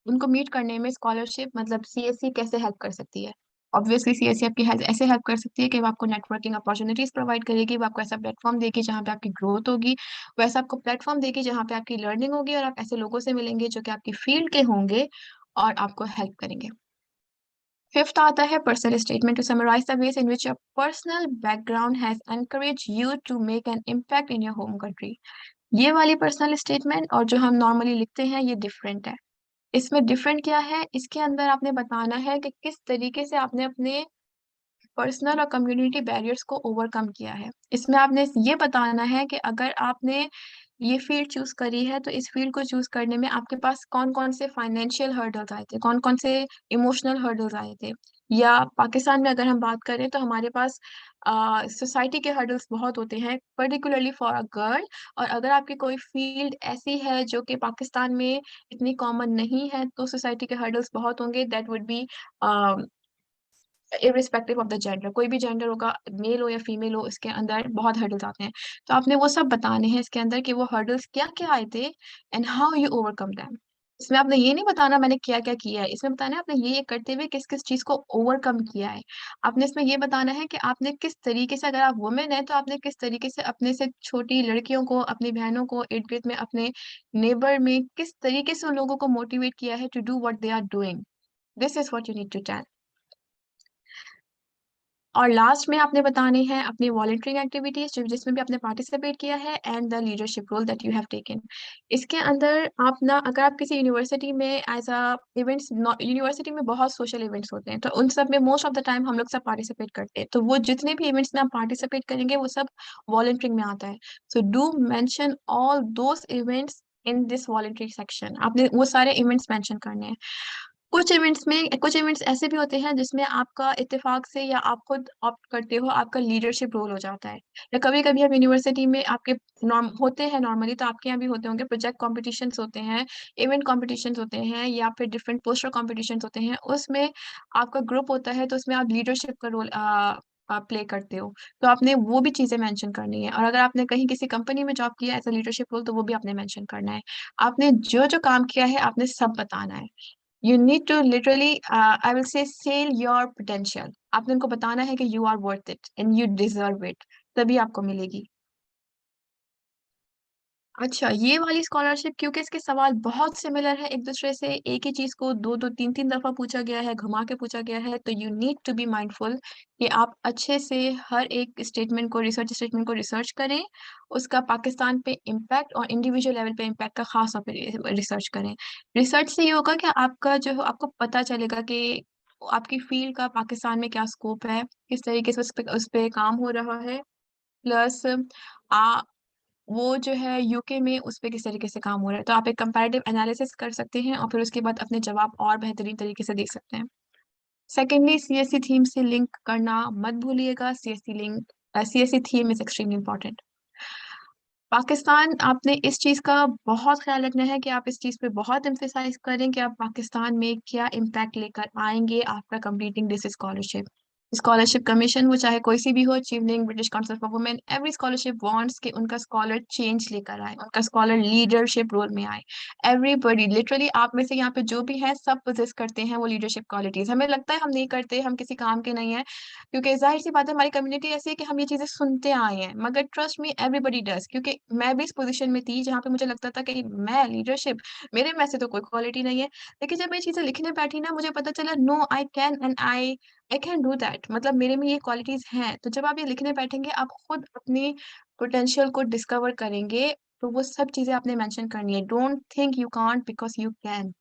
उनको मीट करने में स्कॉलरशिप मतलब CSC कैसे हेल्प कर सकती है। ऑब्वियसली CSC आपकी हेल्प ऐसे हेल्प कर सकती है कि वो आपको नेटवर्किंग अपॉर्चुनिटीज प्रोवाइड करेगी, वो आपको ऐसा प्लेटफॉर्म देगी जहाँ पे आपकी ग्रोथ होगी, वैसा आपको प्लेटफॉर्म देगी जहाँ पे आपकी लर्निंग होगी, और आप ऐसे लोगों से मिलेंगे जो कि आपकी फील्ड के होंगे और आपको हेल्प करेंगे। फिफ्थ आता है personal statement to summarise the ways in which your personal background has encourage you to make an impact in your home country. ये वाली पर्सनल स्टेटमेंट और जो हम नॉर्मली लिखते हैं ये डिफरेंट है। इसमें डिफरेंट क्या है? इसके अंदर आपने बताना है कि किस तरीके से आपने अपने पर्सनल और कम्युनिटी बैरियर्स को ओवरकम किया है। इसमें आपने ये बताना है कि अगर आपने ये फील्ड चूज करी है तो इस फील्ड को चूज करने में आपके पास कौन कौन से फाइनेंशियल हर्डल्स आए थे, कौन कौन से इमोशनल हर्डल्स आए थे। या पाकिस्तान में अगर हम बात करें तो हमारे पास सोसाइटी के हर्डल्स बहुत होते हैं, पर्टिकुलरली फॉर अ गर्ल। और अगर आपकी कोई फील्ड ऐसी है जो कि पाकिस्तान में इतनी कॉमन नहीं है तो सोसाइटी के हर्डल्स बहुत होंगे। That would be irrespective of the gender, कोई भी जेंडर होगा, मेल हो या फीमेल हो, इसके अंदर बहुत हर्डल्स आते हैं। तो आपने वो सब बताने हैं इसके अंदर कि वो हर्डल्स क्या क्या आए थे and how you overcome them. इसमें आपने ये नहीं बताना मैंने क्या क्या किया है, इसमें बताना है आपने ये करते हुए किस किस चीज को ओवरकम किया है। आपने इसमें ये बताना है कि आपने किस तरीके से, अगर आप वुमेन है तो आपने किस तरीके से अपने से छोटी लड़कियों को, अपनी बहनों को, इर्द गिर्द में अपने नेबर में किस तरीके से उन लोगों को मोटिवेट किया है to do what they are doing. This is what you need to tell. और लास्ट में आपने बतानी है अपनी वॉलंटियरिंग एक्टिविटीज जिसमें भी आपने पार्टिसिपेट किया है and the leadership role that you have taken. इसके अंदर आप ना, अगर आप किसी यूनिवर्सिटी में एज अ इवेंट्स, यूनिवर्सिटी में बहुत सोशल इवेंट्स होते हैं तो उन सब में मोस्ट ऑफ द टाइम हम लोग सब पार्टिसिपेट करते हैं, तो वो जितने भी इवेंट्स में आप पार्टिसिपेट करेंगे वो सब वॉलंटियरिंग में आता है। So do mention all those events in this voluntary section. आपने वो सारे इवेंट्स मेंशन करने हैं। कुछ इवेंट्स ऐसे भी होते हैं जिसमें आपका इत्तेफाक से या आप खुद ऑप्ट करते हो, आपका लीडरशिप रोल हो जाता है। या कभी कभी हम यूनिवर्सिटी में आपके नॉर्म होते हैं, नॉर्मली तो आपके यहाँ भी होते होंगे, प्रोजेक्ट कॉम्पिटिशन्स होते हैं, इवेंट कॉम्पिटिशन्स होते हैं, या फिर डिफरेंट पोस्टर कॉम्पिटिशन्स होते हैं। उसमें आपका ग्रुप होता है तो उसमें आप लीडरशिप का रोल प्ले करते हो, तो आपने वो भी चीजें मेंशन करनी है। और अगर आपने कहीं किसी कंपनी में जॉब किया एज अ लीडरशिप रोल तो वो भी आपने मेंशन करना है। आपने जो जो काम किया है आपने सब बताना है। You need to literally, I will say, sell your potential. आपने उनको बताना है कि you are worth it and you deserve it, तभी आपको मिलेगी। अच्छा, ये वाली स्कॉलरशिप, क्योंकि इसके सवाल बहुत सिमिलर है एक दूसरे से, एक ही चीज को दो दो तीन तीन दफा पूछा गया है, घुमा के पूछा गया है, तो you need to be mindful कि आप अच्छे से हर एक स्टेटमेंट को, रिसर्च स्टेटमेंट को रिसर्च करें, उसका पाकिस्तान पे इम्पैक्ट और इंडिविजुअल लेवल पे इम्पैक्ट का खास तौर पे रिसर्च करें। रिसर्च से ये होगा कि आपका जो है, आपको पता चलेगा कि आपकी फील्ड का पाकिस्तान में क्या स्कोप है, किस तरीके से उस पे काम हो रहा है, प्लस आ वो जो है यूके में उस पे किस तरीके से काम हो रहा है। तो आप एक कंपैरेटिव एनालिसिस कर सकते हैं और फिर उसके बाद अपने जवाब और बेहतरीन तरीके से देख सकते हैं। सेकेंडली, सीएससी थीम से लिंक करना मत भूलिएगा। CSC theme is extremely important. Pakistan, आपने इस चीज़ का बहुत ख्याल रखना है कि आप इस चीज़ पे बहुत एम्फेसाइज करें कि आप पाकिस्तान में क्या इम्पैक्ट लेकर आएंगे after completing this scholarship. Scholarship commission, वो चाहे कोई सी भी हो, chief British Council for women, every scholarship wants कि उनका स्कॉलर चेंज लेकर आए, उनका स्कॉलर लीडरशिप रोल में आए। एवरीबॉडी, लिटरली आप में से यहाँ पे जो भी है, सब पोजेस करते हैं वो लीडरशिप क्वालिटीज। हमें लगता है हम नहीं करते, हम किसी काम के नहीं है, क्योंकि जाहिर सी बात है हमारी कम्युनिटी ऐसी है कि हम ये चीजें सुनते आए हैं, मगर ट्रस्ट मी एवरीबॉडी डज। क्योंकि मैं भी इस पोजीशन में थी जहाँ पे मुझे लगता था कि मैं लीडरशिप, मेरे में से तो कोई क्वालिटी नहीं है। लेकिन जब मैं ये चीजें लिखने बैठी ना, मुझे पता चला no, I can and I can do that, मतलब मेरे में ये क्वालिटीज हैं। तो जब आप ये लिखने बैठेंगे, आप खुद अपनी पोटेंशियल को डिस्कवर करेंगे। तो वो सब चीजें आपने मेंशन करनी है। Don't think you can't, because you can.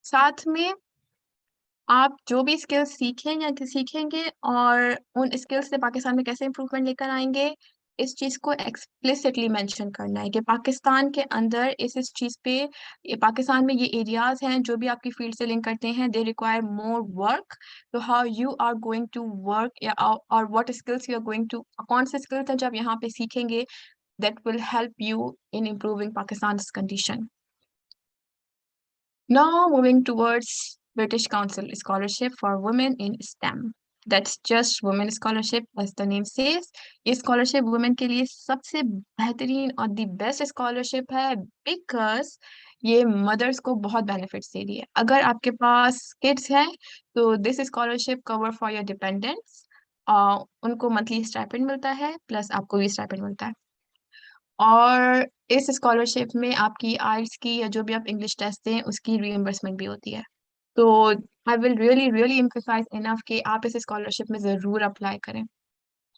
साथ में आप जो भी स्किल्स सीखें या सीखेंगे और उन स्किल्स से पाकिस्तान में कैसे इम्प्रूवमेंट लेकर आएंगे, इस चीज को एक्सप्लिसिटली मेंशन करना है कि पाकिस्तान के अंदर इस चीज पे, ये पाकिस्तान में ये एरियाज हैं जो भी आपकी फील्ड से लिंक करते हैं, दे रिक्वायर मोर वर्क। तो how you are going to work, या और what skills you are going to, कौन से स्किल्स हैं जो आप यहाँ पे सीखेंगे, that will help you in improving Pakistan condition. Now moving towards British Council Scholarship for Women in STEM. That's just Women Scholarship, as the name says. ये scholarship women के लिए सबसे बेहतरीन और the best scholarship है, because ये mothers को बहुत benefits दे रही है। अगर आपके पास kids हैं तो this scholarship cover for your dependents, उनको monthly stipend मिलता है, plus आपको भी stipend मिलता है। और इस स्कॉलरशिप में आपकी आइल्स की या जो भी आप इंग्लिश टेस्ट दें उसकी रीइंबर्समेंट भी होती है। तो I will really really emphasise enough कि आप इस स्कॉलरशिप में ज़रूर अप्लाई करें,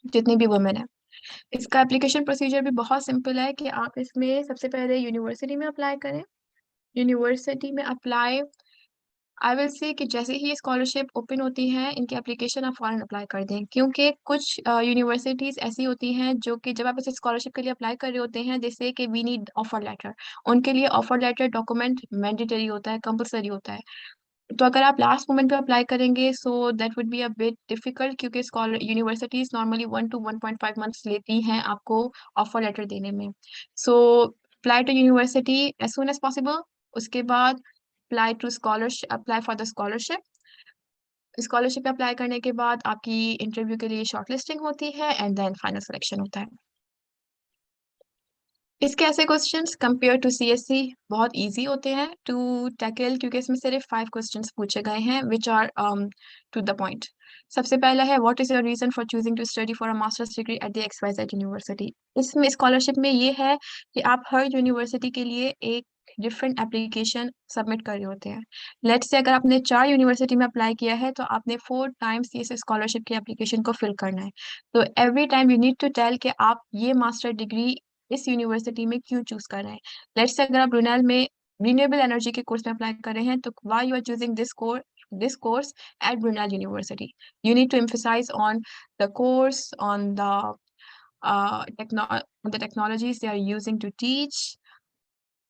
जितनी भी वुमेन है। इसका एप्लीकेशन प्रोसीजर भी बहुत सिंपल है कि आप इसमें सबसे पहले यूनिवर्सिटी में अप्लाई करें। यूनिवर्सिटी में अप्लाई, आई विल से कि जैसे ही ये स्कॉलरशिप ओपन होती है, इनकी एप्लीकेशन आप फॉरन अप्लाई कर दें, क्योंकि कुछ यूनिवर्सिटीज ऐसी होती हैं जो कि जब आप इस स्कॉलरशिप के लिए अप्लाई कर रहे होते हैं, जैसे कि वी नीड ऑफर लेटर, उनके लिए ऑफर लेटर डॉक्यूमेंट मैंडेटरी होता है, कंपलसरी होता है। तो अगर आप लास्ट मोमेंट पे अप्लाई करेंगे, so that would be a bit difficult, क्योंकि scholar universities normally 1 to 1.5 months लेती हैं आपको ऑफर लेटर देने में। So apply to university as soon as possible. उसके बाद apply for the scholarship. Scholarship apply करने के बाद आपकी इंटरव्यू के लिए शॉर्टलिस्टिंग होती है एंड देन फाइनल सिलेक्शन होता है। इसके ऐसे क्वेश्चंस कंपेयर टू सीएससी बहुत इजी होते हैं टू टैकल, क्योंकि इसमें सिर्फ 5 क्वेश्चंस पूछे गए हैं which are to the point. सबसे पहला है, what is your reason for choosing to study for a masters degree at the XYZ university. इसमें स्कॉलरशिप में ये है कि आप हर यूनिवर्सिटी के लिए एक डिफरेंट एप्लीकेशन सबमिट कर रहे होते हैं। लेट्स से अगर आपने 4 यूनिवर्सिटी में अप्लाई किया है तो आपने 4 टाइम्स ये स्कॉलरशिप की एप्लीकेशन को फिल करना है। तो every time you need to tell कि आप ये मास्टर डिग्री इस यूनिवर्सिटी में क्यों चूज कर रहे हैं। लेट्स से अगर आप ब्रुनेल में रिन्यूएबल एनर्जी के कोर्स में अप्लाई कर रहे हैं, तो why you are choosing this course at Brunel University. You need to emphasize on the course, on the technologies they are using to teach,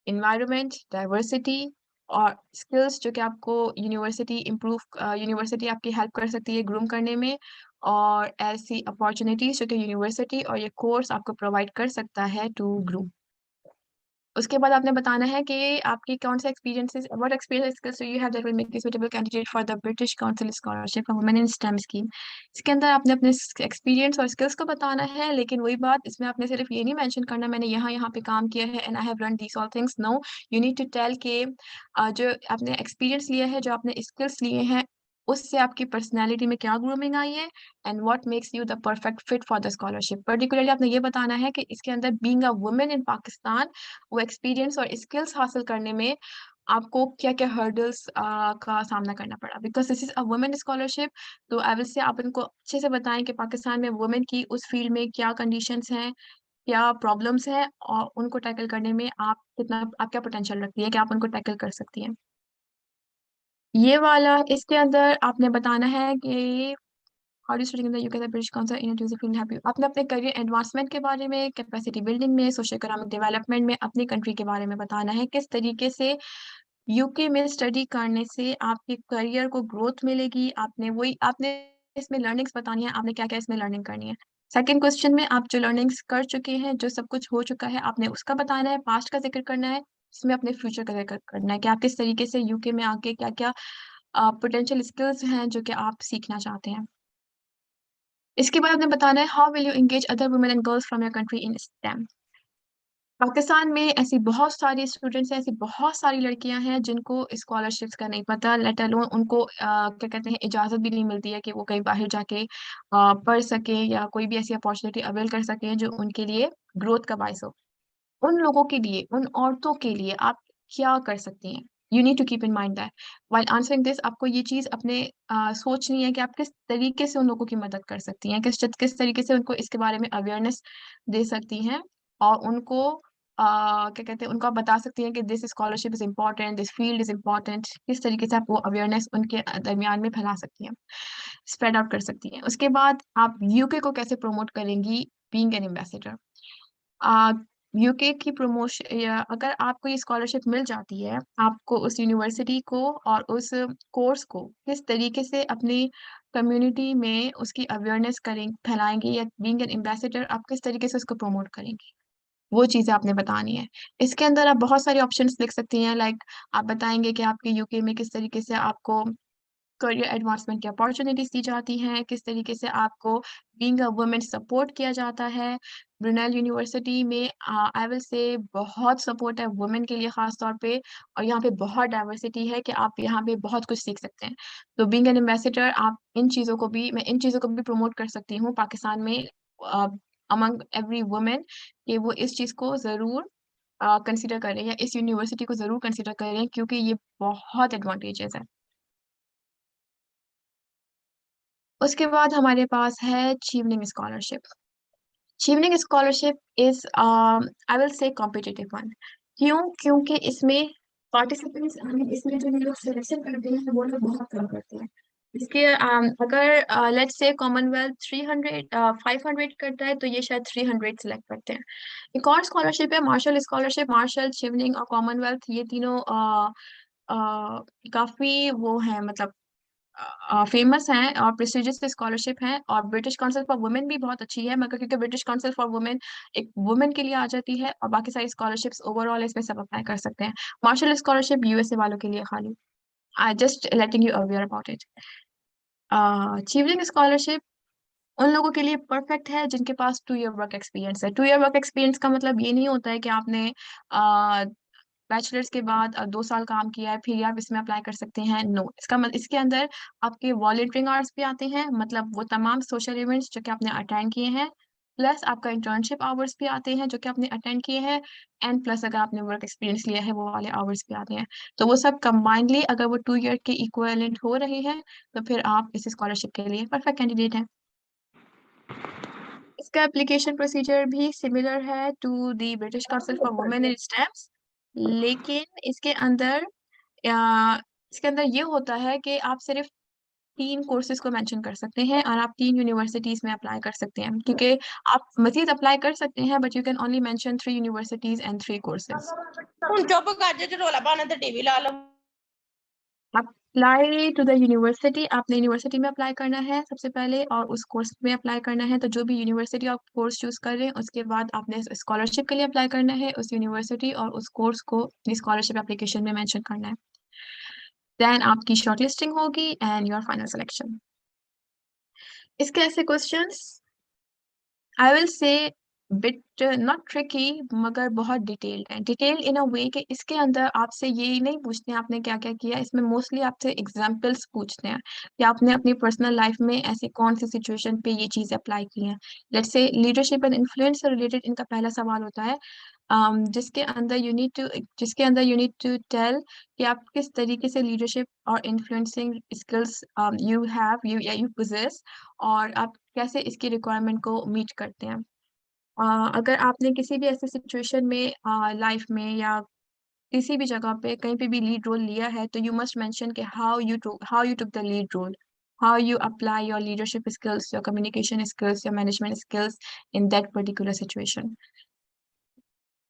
environment, diversity और skills जो कि आपको यूनिवर्सिटी आपकी हेल्प कर सकती है ग्रूम करने में, और ऐसी अपॉर्चुनिटीज जो कि यूनिवर्सिटी और ये कोर्स आपको प्रोवाइड कर सकता है टू ग्रूम। उसके बाद आपने बताना है कि आपकी कौन से experiences, what experience skills you have that will make you suitable candidate for the British council scholarship for women in stem scheme. इसके अंदर आपने अपने एक्सपीरियंस और स्किल्स को बताना है, लेकिन वही बात, इसमें आपने सिर्फ ये नहीं मेंशन करना मैंने यहाँ यहाँ पे काम किया है and I have run these all things. No, you need to tell के जो आपने एक्सपीरियंस लिया है, जो आपने स्किल्स लिए हैं, उससे आपकी पर्सनैलिटी में क्या ग्रूमिंग आई है, and what makes you the perfect fit for the scholarship. Particularly आपने ये बताना है कि इसके अंदर being a women in Pakistan वो एक्सपीरियंस और स्किल्स हासिल करने में आपको क्या क्या हर्डल्स का सामना करना पड़ा, because this is a women scholarship. तो आई विल से आप इनको अच्छे से बताएं कि पाकिस्तान में वुमेन की उस फील्ड में क्या कंडीशंस हैं, क्या प्रॉब्लम्स है, और उनको टैकल करने में आप क्या पोटेंशियल रखती है कि आप उनको टैकल कर सकती हैं। ये वाला इसके अंदर आपने बताना है कि how do study in the UK the British council in inclusive field help you. आपने अपने करियर एडवांसमेंट के बारे में, कैपेसिटी बिल्डिंग में, सोशल इकोनॉमिक डेवलपमेंट में अपनी कंट्री के बारे में बताना है, किस तरीके से यूके में स्टडी करने से आपके करियर को ग्रोथ मिलेगी। आपने इसमें लर्निंग्स बतानी है, आपने क्या क्या इसमें लर्निंग करनी है। सेकंड क्वेश्चन में आप जो लर्निंग्स कर चुके हैं, जो सब कुछ हो चुका है, आपने उसका बताना है, पास्ट का जिक्र करना है, इसमें अपने फ्यूचर का जिक्र करना है कि आप किस तरीके से यूके में आके क्या क्या पोटेंशियल स्किल्स हैं जो कि आप सीखना चाहते हैं। इसके बाद आपने बताना है how will you engage other women and girls from your country in stem. Pakistan में ऐसी बहुत सारी स्टूडेंट्स हैं, ऐसी बहुत सारी लड़कियां हैं जिनको स्कॉलरशिप्स का नहीं पता, लेट अलोन उनको क्या कहते हैं, इजाज़त भी नहीं मिलती है कि वो कहीं बाहर जाके पढ़ सके या कोई भी ऐसी अपॉर्चुनिटी अवेल कर सके जो उनके लिए ग्रोथ का बायस हो। उन लोगों के लिए, उन औरतों के लिए आप क्या कर सकती हैं। You need to keep in mind that while answering this, आपको ये चीज अपने सोचनी है कि आप किस तरीके से उन लोगों की मदद कर सकती हैं, किस तरीके से उनको इसके बारे में अवेयरनेस दे सकती हैं, और उनको क्या कहते हैं, उनको आप बता सकती हैं कि this scholarship is important, this field is important. किस तरीके से आप वो अवेयरनेस उनके दरमियान में फैला सकती हैं, स्प्रेड आउट कर सकती हैं। उसके बाद आप यूके को कैसे प्रमोट करेंगी बीइंग एन एम्बेसडर। यूके की प्रमोशन, या अगर आपको ये स्कॉलरशिप मिल जाती है, आपको उस यूनिवर्सिटी को और उस कोर्स को किस तरीके से अपनी कम्युनिटी में उसकी अवेयरनेस फैलाएंगे, या बीइंग एन एम्बेसडर आप किस तरीके से उसको प्रमोट करेंगे, वो चीज़ें आपने बतानी है। इसके अंदर आप बहुत सारे ऑप्शंस लिख सकती हैं, लाइक आप बताएंगे कि आपके यूके में किस तरीके से आपको करियर एडवांसमेंट की अपॉर्चुनिटीज दी जाती हैं, किस तरीके से आपको बीइंग अ वुमेन सपोर्ट किया जाता है। ब्रुनेल यूनिवर्सिटी में आई विल से बहुत सपोर्ट है वुमेन के लिए खास तौर पे, और यहाँ पे बहुत डाइवर्सिटी है कि आप यहाँ पे बहुत कुछ सीख सकते हैं। तो बीइंग एन एम्बेसडर आप मैं इन चीज़ों को भी प्रमोट कर सकती हूँ पाकिस्तान में अमंग एवरी वुमेन, कि वो इस चीज़ को ज़रूर कंसिडर करें, या इस यूनिवर्सिटी को ज़रूर कंसिडर करें, क्योंकि ये बहुत एडवांटेजेस है। उसके बाद हमारे पास है Chevening scholarship. Chevening scholarship is I will say competitive one. क्यों? क्योंकि इसमें पार्टिसिपेंट्स, इसमें जो लोग सिलेक्शन करते हैं वो लोग बहुत कम करते हैं। इसके अगर लेट्स से कॉमनवेल्थ 300 500 करता है, तो ये शायद 300 सिलेक्ट करते हैं। एक और स्कॉलरशिप है मार्शल स्कॉलरशिप। मार्शल, चीवनिंग और कॉमनवेल्थ, ये तीनों काफी वो है, मतलब फेमस हैं और प्रेस्टिजियस स्कॉलरशिप हैं। और ब्रिटिश काउंसिल फॉर वुमेन भी बहुत अच्छी है, मगर क्योंकि ब्रिटिश काउंसिल फॉर वुमेन एक वुमेन के लिए आ जाती है, और बाकी सारी स्कॉलरशिप्स ओवरऑल इसमें सब अप्लाई कर सकते हैं। मार्शल स्कॉलरशिप यूएसए वालों के लिए खाली। I just letting you aware about it. Chevening scholarship उन लोगों के लिए परफेक्ट है जिनके पास 2 ईयर वर्क एक्सपीरियंस है। 2 ईयर वर्क एक्सपीरियंस का मतलब ये नहीं होता है कि आपने बैचलर्स के बाद 2 साल काम किया है फिर आप इसमें अप्लाई कर सकते हैं। नो, इसके अंदर आपके वॉलंटियरिंग आवर्स भी आते हैं, मतलब वो तमाम सोशल इवेंट्स जो कि आपने अटेंड किए हैं, प्लस आपका इंटर्नशिप आवर्स भी आते हैं जो कि आपने अटेंड किए हैं, एंड प्लस अगर आपने वर्क एक्सपीरियंस लिया है वो वाले आवर्स भी आते हैं। तो वो सब कंबाइंडली अगर वो 2 ईयर के इक्विवेलेंट हो रहे हैं, तो फिर आप इस स्कॉलरशिप के लिए परफेक्ट कैंडिडेट हैं। इसका एप्लीकेशन प्रोसीजर भी सिमिलर है to the British Council for women in STEMs, लेकिन अ, इसके अंदर ये होता है कि आप सिर्फ 3 कोर्सेज को मेंशन कर सकते हैं, और आप 3 यूनिवर्सिटीज में अप्लाई कर सकते हैं, क्योंकि आप मजीद अप्लाई कर सकते हैं, but you can only mention 3 universities and 3 courses. ਹੁਣ ਚੁੱਪ ਕਰ ਜਾ, ਜੇ ਰੋਲਾ ਪਾਣਾ ਤੇ टीवी ला लो। अप्लाई टू द यूनिवर्सिटी, आपने यूनिवर्सिटी में अप्लाई करना है सबसे पहले, और उस कोर्स में अप्लाई करना है। तो जो भी यूनिवर्सिटी आप कोर्स चूज कर रहे हैं, उसके बाद आपने स्कॉलरशिप के लिए अप्लाई करना है उस यूनिवर्सिटी और उस कोर्स को स्कॉलरशिप एप्लीकेशन में मेंशन करना है। देन आपकी शॉर्टलिस्टिंग होगी एंड योर फाइनल सिलेक्शन। इसके ऐसे questions I will say bit not tricky मगर बहुत डिटेल्ड है, डिटेल्ड इन अ वे कि इसके अंदर आपसे ये नहीं पूछते हैं आपने क्या क्या किया, इसमें मोस्टली आपसे एग्जाम्पल्स पूछते हैं कि आपने अपनी पर्सनल लाइफ में ऐसी कौन सी सिचुएशन पे ये चीज़ अप्लाई की हैं। Let's say leadership and influence से रिलेटेड इनका पहला सवाल होता है, जिसके अंदर यू नीड टू टेल कि आप किस तरीके से लीडरशिप और इन्फ्लुएंसिंग स्किल्स यू पोजेस, और आप कैसे इसकी रिक्वायरमेंट को मीट करते हैं। अगर आपने किसी भी ऐसे सिचुएशन में लाइफ में या किसी भी जगह पे कहीं पे भी लीड रोल लिया है, तो यू मस्ट मेंशन कि how you took the lead role, how you apply your leadership skills, your communication skills, your management skills in that particular situation.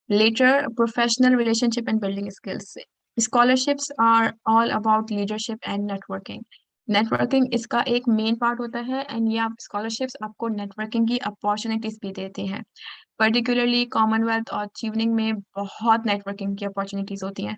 Later, professional relationship and building skills. Scholarships are all about leadership and networking. Networking इसका एक main part होता है, and ये आप scholarships आपको networking की opportunities भी देते हैं। पर्टिकुलरली कॉमनवेल्थ और अचीवनिंग में बहुत नेटवर्किंग की अपॉर्चुनिटीज होती हैं।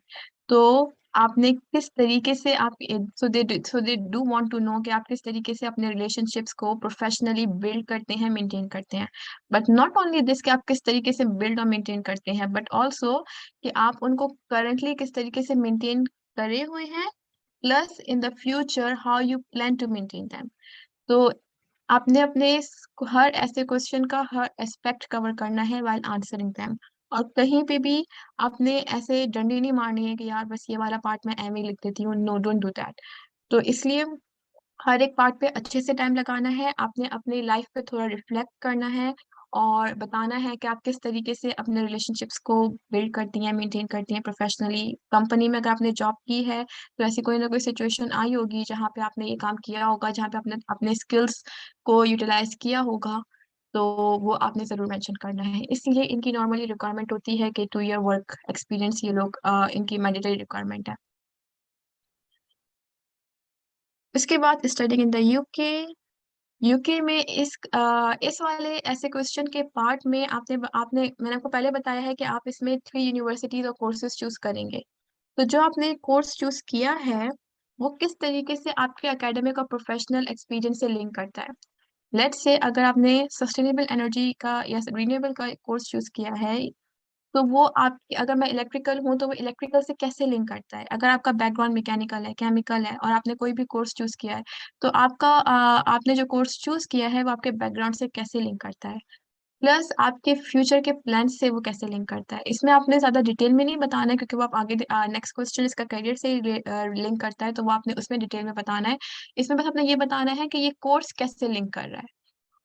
तो आपने किस तरीके से आप so they do want to know कि आप किस तरीके से अपने रिलेशनशिप्स को प्रोफेशनली बिल्ड करते हैं, मेंटेन करते हैं। बट नॉट ओनली दिस कि आप किस तरीके से बिल्ड और मेंटेन करते हैं, बट ऑल्सो कि आप उनको करंटली किस तरीके से मेंटेन करे हुए हैं, plus in the future how you plan to maintain them. तो आपने अपने हर ऐसे क्वेश्चन का हर एस्पेक्ट कवर करना है व्हाइल आंसरिंग देम, और कहीं पे भी आपने ऐसे डंडी नहीं मारनी है कि यार बस ये वाला पार्ट मैं एम ही लिख देती हूँ, नो डोंट डू दैट। तो इसलिए हर एक पार्ट पे अच्छे से टाइम लगाना है, आपने अपनी लाइफ पे थोड़ा रिफ्लेक्ट करना है और बताना है कि आप किस तरीके से अपने रिलेशनशिप्स को बिल्ड करती हैं, मेंटेन करती हैं प्रोफेशनली। कंपनी में अगर आपने जॉब की है तो ऐसी कोई ना कोई सिचुएशन आई होगी जहाँ पे आपने ये काम किया होगा, जहाँ पे आपने अपने स्किल्स को यूटिलाइज किया होगा, तो वो आपने जरूर मेंशन करना है। इसलिए इनकी नॉर्मली रिक्वायरमेंट होती है कि 2 ईयर वर्क एक्सपीरियंस, ये लोग इनकी मैंडेटरी रिक्वायरमेंट है। इसके बाद studying in the UK. UK में इस वाले ऐसे क्वेश्चन के पार्ट में आपने आपने मैंने आपको पहले बताया है कि आप इसमें 3 यूनिवर्सिटीज और कोर्सेज चूज करेंगे। तो जो आपने कोर्स चूज किया है वो किस तरीके से आपके एकेडमिक और प्रोफेशनल एक्सपीरियंस से लिंक करता है। लेट्स से अगर आपने सस्टेनेबल एनर्जी का या रिन्यूएबल का कोर्स चूज किया है, तो वो आप, अगर मैं इलेक्ट्रिकल हूँ तो वो इलेक्ट्रिकल से कैसे लिंक करता है। अगर आपका बैकग्राउंड मैकेनिकल है, केमिकल है, और आपने कोई भी कोर्स चूज किया है, तो आपने जो कोर्स चूज किया है वो आपके बैकग्राउंड से कैसे लिंक करता है, प्लस आपके फ्यूचर के प्लान से वो कैसे लिंक करता है। इसमें आपने ज्यादा डिटेल में नहीं बताना है, क्योंकि वो आप आगे नेक्स्ट क्वेश्चन इसका करियर से लिंक करता है, तो वो आपने उसमें डिटेल में बताना है। इसमें बस आपने ये बताना है कि ये कोर्स कैसे लिंक कर रहा है।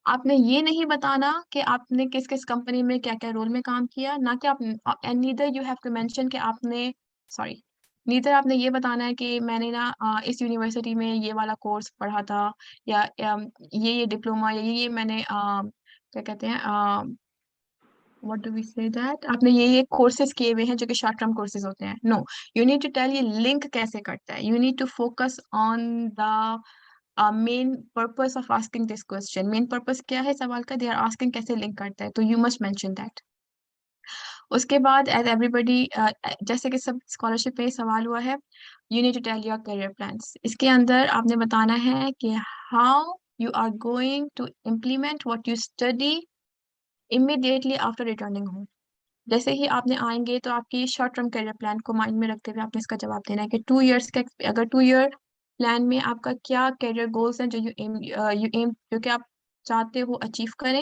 आपने ये नहीं बताना कि आपने किस किस कंपनी में क्या क्या रोल में काम किया, ना कि आप, and neither you have to mention कि आपने, सॉरी, नीदर आपने ये बताना है कि मैंने ना इस यूनिवर्सिटी में ये वाला कोर्स पढ़ा था, या ये डिप्लोमा, या ये मैंने क्या कहते हैं, what do we say that, आपने ये कोर्सेज किए हुए हैं जो कि शॉर्ट टर्म कोर्सेज होते हैं। No, you need to tell ये लिंक कैसे करता है। You need to focus on the main purpose of asking this question. Main purpose क्या है सवाल का, दे आर आस्किंग कैसे लिंक करता है, तो यू मस्ट मेंशन दैट। उसके बाद एज एवरीबॉडी, जैसे कि सब स्कॉलरशिप पे सवाल हुआ है, you need to tell your career plans. इसके अंदर आपने बताना है कि how you are going to implement what you study immediately after returning home. जैसे ही आपने आएंगे तो आपकी शॉर्ट टर्म करियर प्लान को माइंड में रखते हुए आपने इसका जवाब देना है कि 2 इयर्स का, अगर 2 ईयर प्लान में आपका क्या करियर गोल्स हैं जो यू एम जो कि आप चाहते हो अचीव करें,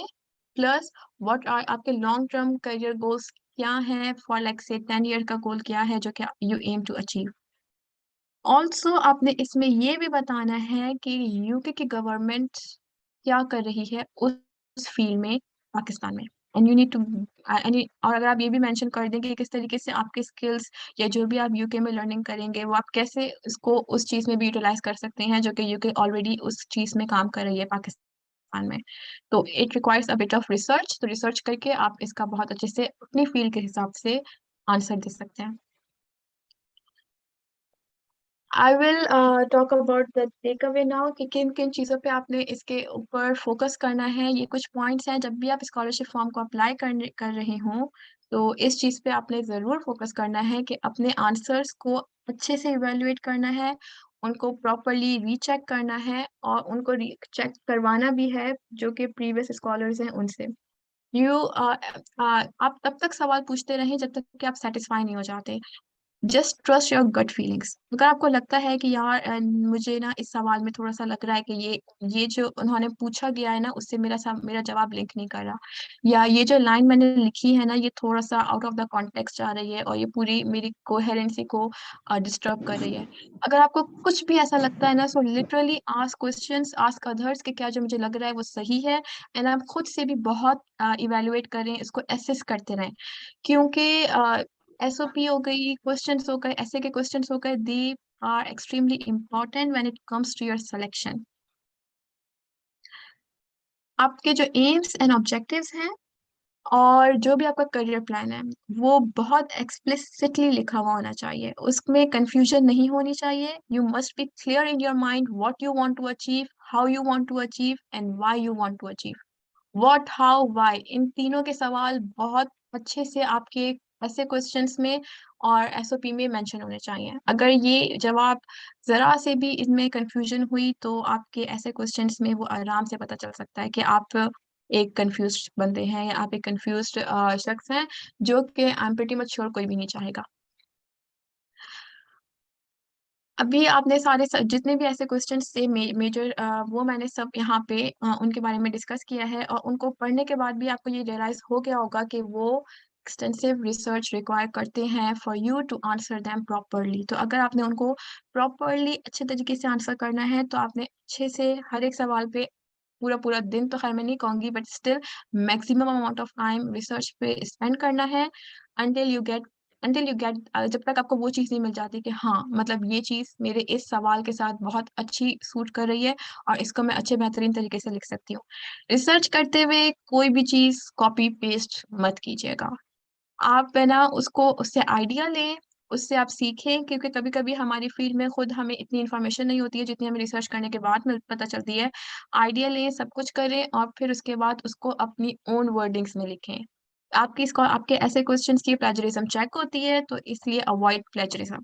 प्लस व्हाट आर आपके लॉन्ग टर्म करियर गोल्स क्या हैं, फॉर लाइक से 10 ईयर का गोल क्या है जो कि you aim to achieve. Also आपने इसमें ये भी बताना है कि यूके की गवर्नमेंट क्या कर रही है उस फील्ड में पाकिस्तान में, एंड यू नीड टू, और अगर आप ये भी मेंशन कर दें कि किस तरीके से आपके स्किल्स या जो भी आप यूके में लर्निंग करेंगे वो आप कैसे इसको उस चीज़ में भी यूटिलाइज कर सकते हैं जो कि यूके ऑलरेडी उस चीज़ में काम कर रही है पाकिस्तान में। तो it requires a bit of research, तो रिसर्च करके आप इसका बहुत अच्छे से अपनी फील्ड के हिसाब से आंसर दे सकते हैं। I will talk about the take away now कि किन किन चीज़ों पे आपने इसके ऊपर फोकस करना है। ये कुछ पॉइंट्स हैं, जब भी आप स्कॉलरशिप फॉर्म को अप्लाई कर रहे हों तो इस चीज़ पे आपने ज़रूर फोकस करना है कि अपने आंसर्स को अच्छे से इवेलुएट करना है, उनको प्रॉपरली रीचेक करना है, और उनको रीचेक करवाना भी है जो कि प्रीवियस स्कॉलर्स हैं उनसे। आप तब तक सवाल पूछते रहें जब तक कि आप सेटिस्फाई नहीं हो जाते। Just trust your gut feelings. अगर आपको लगता है कि यार मुझे ना इस सवाल में थोड़ा सा लग रहा है कि ये जो उन्होंने पूछा गया है ना उससे मेरा जवाब लिंक नहीं कर रहा, या ये जो लाइन मैंने लिखी है ना ये थोड़ा सा आउट ऑफ द कॉन्टेक्स्ट जा रही है और ये पूरी मेरी कोहेरेंसी को डिस्टर्ब कर रही है, अगर आपको कुछ भी ऐसा लगता है ना, so literally ask questions, ask others कि क्या जो मुझे लग रहा है वो सही है। एंड आप खुद से भी बहुत इवेलुएट करें, इसको एसेस करते रहें, क्योंकि एसओपी हो गई, क्वेश्चंस हो गए, ऐसे के क्वेश्चंस हो गए, they are extremely important when it comes to your selection. आपके जो एम्स एंड ऑब्जेक्टिव्स हैं और जो भी आपका करियर प्लान है वो बहुत एक्सप्लिसिटली लिखा हुआ होना चाहिए, उसमें कंफ्यूजन नहीं होनी चाहिए। You must be clear in your mind what you want to achieve, how you want to achieve and why you want to achieve. What, how, why, इन तीनों के सवाल बहुत अच्छे से आपके ऐसे क्वेश्चंस में और एसओपी में मेंशन होने चाहिए। अगर ये जवाब जरा से भी इनमें कंफ्यूजन हुई तो आपके ऐसे क्वेश्चंस में वो आराम से पता चल सकता है कि आप एक कंफ्यूज्ड बंदे हैं या आप एक कंफ्यूज्ड शख्स हैं, जो कि I am pretty much sure कोई भी नहीं चाहेगा। अभी आपने जितने भी ऐसे क्वेश्चंस थे मेजर, वो मैंने सब यहाँ पे उनके बारे में डिस्कस किया है, और उनको पढ़ने के बाद भी आपको ये रियलाइज हो गया होगा कि वो एक्सटेंसिव रिसर्च रिक्वायर करते हैं for you to answer them properly. तो अगर आपने उनको प्रॉपरली अच्छे तरीके से आंसर करना है तो आपने अच्छे से हर एक सवाल पे पूरा पूरा दिन तो खैर मैं नहीं कहूंगी, but still maximum amount of time research पे स्पेंड करना है until you get जब तक आपको वो चीज़ नहीं मिल जाती कि हाँ मतलब ये चीज़ मेरे इस सवाल के साथ बहुत अच्छी सूट कर रही है और इसको मैं अच्छे बेहतरीन तरीके से लिख सकती हूँ। रिसर्च करते हुए कोई भी चीज़ कॉपी पेस्ट मत कीजिएगा। आप है ना उसको उससे आइडिया लें, उससे आप सीखें, क्योंकि कभी कभी हमारी फील्ड में खुद हमें इतनी इन्फॉर्मेशन नहीं होती है जितनी हमें रिसर्च करने के बाद मिल पता चलती है। आइडिया लें, सब कुछ करें और फिर उसके बाद उसको अपनी ओन वर्डिंग्स में लिखें। आपके ऐसे क्वेश्चंस की प्लेजरिज्म चेक होती है, तो इसलिए अवॉइड प्लेजरिज्म।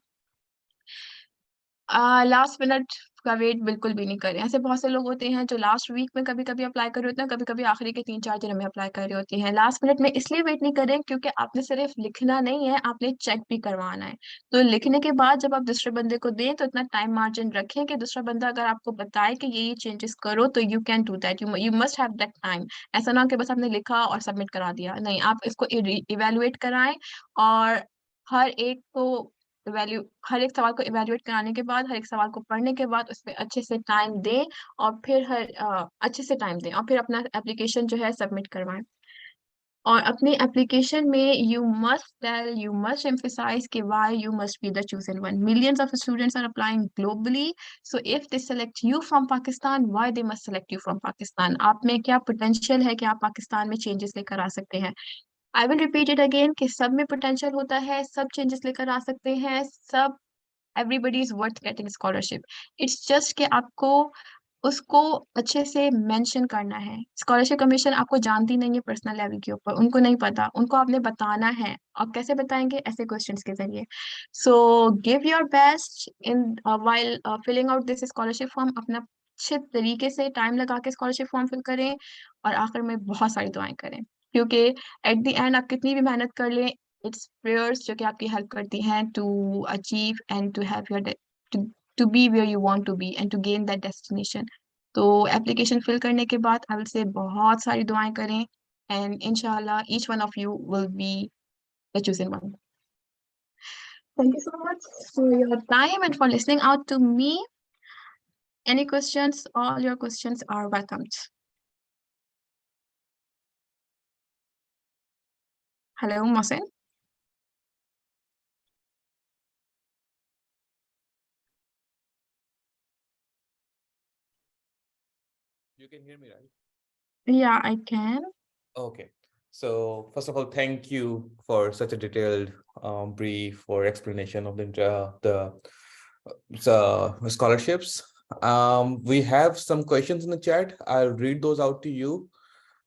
लास्ट मिनट का वेट बिल्कुल भी नहीं करें। ऐसे बहुत से लोग होते हैं जो लास्ट वीक में कभी कभी अप्लाई कर रहे होते हैं, कभी कभी आखिरी के 3-4 दिन में अप्लाई कर रहे होते हैं। लास्ट मिनट में इसलिए वेट नहीं करें क्योंकि आपने सिर्फ लिखना नहीं है, आपने चेक भी करवाना है। तो लिखने के बाद जब आप दूसरे बंदे को दें तो इतना टाइम मार्जिन रखें कि दूसरा बंदा अगर आपको बताए कि ये चेंजेस करो तो you can do that, you must have that time. ऐसा ना कि बस आपने लिखा और सबमिट करा दिया, नहीं, आप इसको इवेलुएट कराएं और हर एक को हर एक सवाल को इवेल्युएट कराने के बाद, हर एक सवाल को पढ़ने के बाद उस पे अच्छे से टाइम दें और फिर अच्छे से टाइम दें और फिर अपना एप्लीकेशन जो है सबमिट करवाएं। और अपनी एप्लीकेशन में यू मस्ट emphasize कि why you must be the chosen one. Millions of students are applying globally, so if they select you from Pakistan, why they must select you from Pakistan? आप में क्या potential है कि आप पाकिस्तान में changes लेकर आ सकते हैं। I will repeat it again कि सब में पोटेंशियल होता है, सब चेंजेस लेकर आ सकते हैं, सब everybody is worth getting scholarship. It's just कि आपको उसको अच्छे से मेंशन करना है। स्कॉलरशिप कमीशन आपको जानती नहीं है पर्सनल लेवल के ऊपर, उनको नहीं पता, उनको आपने बताना है। और कैसे बताएंगे? ऐसे क्वेश्चंस के जरिए। So give your best in while filling out this scholarship form. अपना अच्छे तरीके से टाइम लगा के स्कॉलरशिप फॉर्म फिल करें और आखिर में बहुत सारी दुआएं करें, क्योंकि एट द एंड आप कितनी भी मेहनत कर लें, इट्स प्रेयर्स जो कि आपकी हेल्प करती हैं to achieve and to have your to be where you want to be and to gain that destination. तो एप्लीकेशन फिल करने के बाद आई विल से बहुत सारी दुआएं करें एंड इंशाल्लाह each one of you will be the chosen one. Thank you so much for your time and for listening out to me. Any questions? All your questions are welcomed. Hello, Mohsin. You can hear me, right? Yeah, I can. Okay. So first of all, thank you for such a detailed brief or explanation of the scholarships. We have some questions in the chat. I'll read those out to you.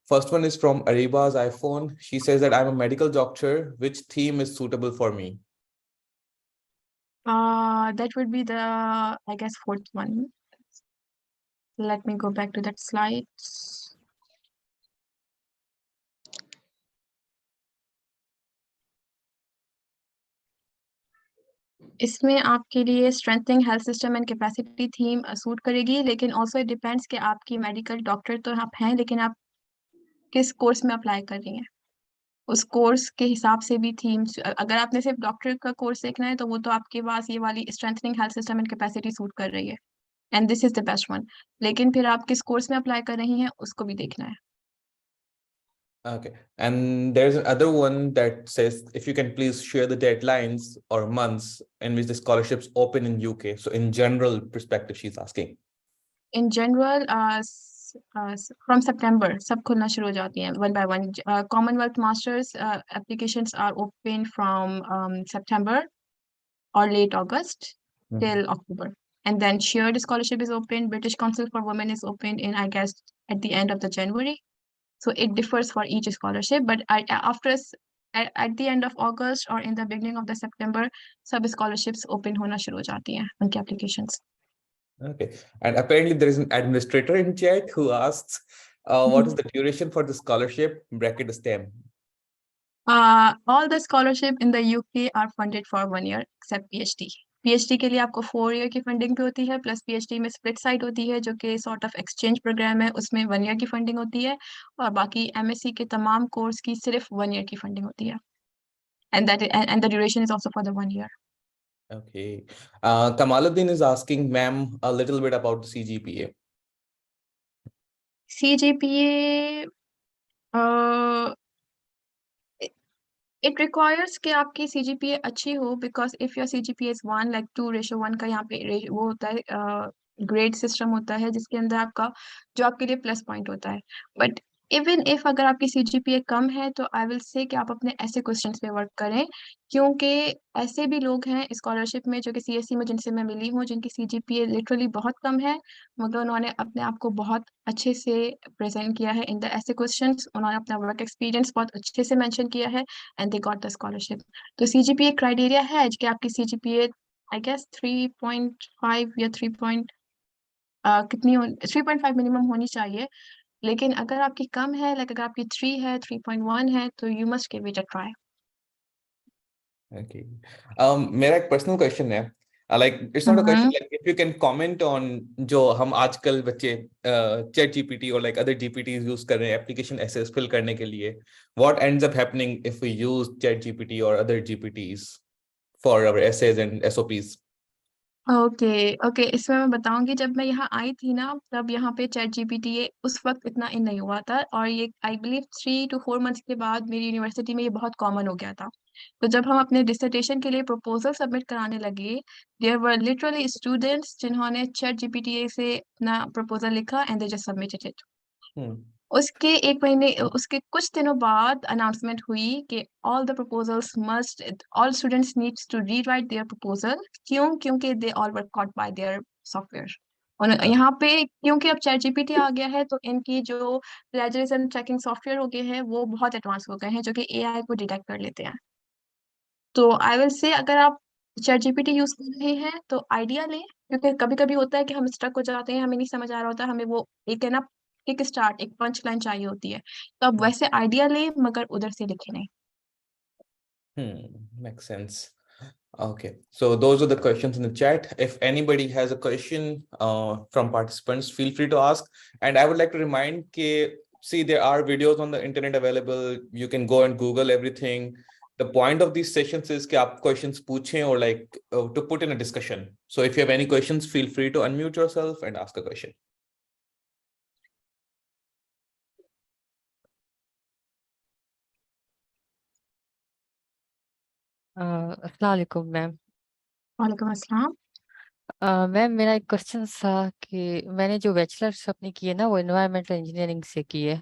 First one is from Ariba's iPhone. She says that I'm a medical doctor. Which theme is suitable for me? That would be the, I guess, fourth one. Let me go back to that slide. इसमें आपके लिए strengthening health system and capacity theme suit करेगी, लेकिन also it depends कि आपकी medical doctor तो आप हैं, लेकिन आप किस कोर्स में अप्लाई कर रही हैं, उस कोर्स के हिसाब से भी थीम्स। अगर आपने सिर्फ डॉक्टर का कोर्स देखना है तो वो तो आपके पास ये वाली strengthening health system and capacity suit कर रही है, and this is the best one. लेकिन फिर आप किस कोर्स में अप्लाई कर रही हैं उसको भी देखना है। Okay. And there's another one that says, if you can please share the deadlines or months in which the scholarships open in UK. So in general perspective, she's asking. In general from September सब खुलना शुरू हो जाती हैं one by one. Commonwealth masters applications are open from September or late August till October. And then shared scholarship is open. British Council for Women is open in, I guess, at the end of the January. So it differs for each scholarship. But at the end of August or in the beginning of the September, सब scholarships open होना शुरू हो जाती हैं उनकी applications. Okay. And apparently there is an administrator in chat who asks, what is the duration for the scholarship bracket STEM? All the scholarship in the UK are funded for 1 year except PhD. PhD के लिए आपको 4 year की funding भी होती है, plus PhD में split side होती है जो कि सॉर्ट ऑफ एक्सचेंज प्रोग्राम है, उसमें 1 ईयर की फंडिंग होती है, और बाकी MSc के तमाम कोर्स की सिर्फ 1 ईयर की फंडिंग होती है, and the duration is also for the 1 year. Okay. Kamaluddin is asking, ma'am, a little bit about the CGPA. CGPA it requires कि आपकी CGPA अच्छी हो, because if your CGPA is 1:2:1 का यहाँ पे वो होता है, ग्रेड सिस्टम होता है जिसके अंदर आपका जो आपके लिए प्लस पॉइंट होता है। बट इवन इफ अगर आपकी CGPA कम है तो आई विल से कि आप अपने ऐसे क्वेश्चंस पे वर्क करें, क्योंकि ऐसे भी लोग हैं स्कॉलरशिप में जो कि CSE में जिनसे मैं मिली हूँ जिनकी CGPA लिटरली बहुत कम है, मगर उन्होंने अपने आप को बहुत अच्छे से प्रेजेंट किया है इन द ऐसे क्वेश्चंस, उन्होंने अपना वर्क एक्सपीरियंस बहुत अच्छे से मेंशन किया है and they got the scholarship. तो CGPA क्राइटेरिया है कि आपकी CGPA आई गेस 3.5 या 3.5 मिनिमम होनी चाहिए, लेकिन अगर आपकी कम है, लाइक अगर आपकी 3 है, 3.1 है, तो you must give it a try. Okay. मेरा एक पर्सनल क्वेश्चन है, like it's not a question, like if you can comment on जो हम आजकल बच्चे चैट जीपीटी और like other GPTs यूज कर रहे हैं एप्लीकेशन essays फिल करने के लिए, what ends up happening if we use chat GPT or other GPTs for our essays and SOPs? Okay okay, इसमें मैं बताऊंगी, जब मैं यहाँ आई थी ना तब यहाँ पे चैट GPT उस वक्त इतना इन नहीं हुआ था, और ये आई बिलीव 3 to 4 months के बाद मेरी यूनिवर्सिटी में ये बहुत कॉमन हो गया था। तो जब हम अपने डिसर्टेशन के लिए प्रपोजल सबमिट कराने लगे, देयर वर लिटरली स्टूडेंट्स जिन्होंने चैट GPT से अपना प्रपोजल लिखा and they just submitted it. उसके 1 महीने उसके कुछ दिनों बाद अनाउंसमेंट हुई कि all the proposals must all students needs to rewrite their proposal. क्यों? क्योंकि they all were caught by their software. और यहाँ पे क्योंकि अब चैट GPT आ गया है तो इनकी जो प्लेजरिज्म चेकिंग सॉफ्टवेयर हो गए हैं वो बहुत एडवांस हो गए हैं जो कि AI को डिटेक्ट कर लेते हैं। तो आई विल से अगर आप चैट GPT यूज कर रहे हैं तो आइडिया लें, क्योंकि कभी कभी होता है कि हम स्टक हो जाते हैं, हमें नहीं समझ आ रहा होता, हमें वो एक है ना किक स्टार्ट, एक पंच लाइन चाहिए होती है, तो अब वैसे आइडिया लें मगर उधर से लिखे नहीं। Makes sense. Okay, so those are the questions in the chat. If anybody has a question from participants, feel free to ask. And I would like to remind that, see, there are videos on the internet available. You can go and Google everything. The point of these sessions is that you questions पूछें or like to put in a discussion. So if you have any questions, feel free to unmute yourself and ask a question. अस्सलाम वालेकुम ma'am. वालेकुम अस्सलाम। Ma'am मेरा एक question था कि मैंने जो बैचलर्स अपनी की है ना वो एनवायरमेंटल इंजीनियरिंग से की है,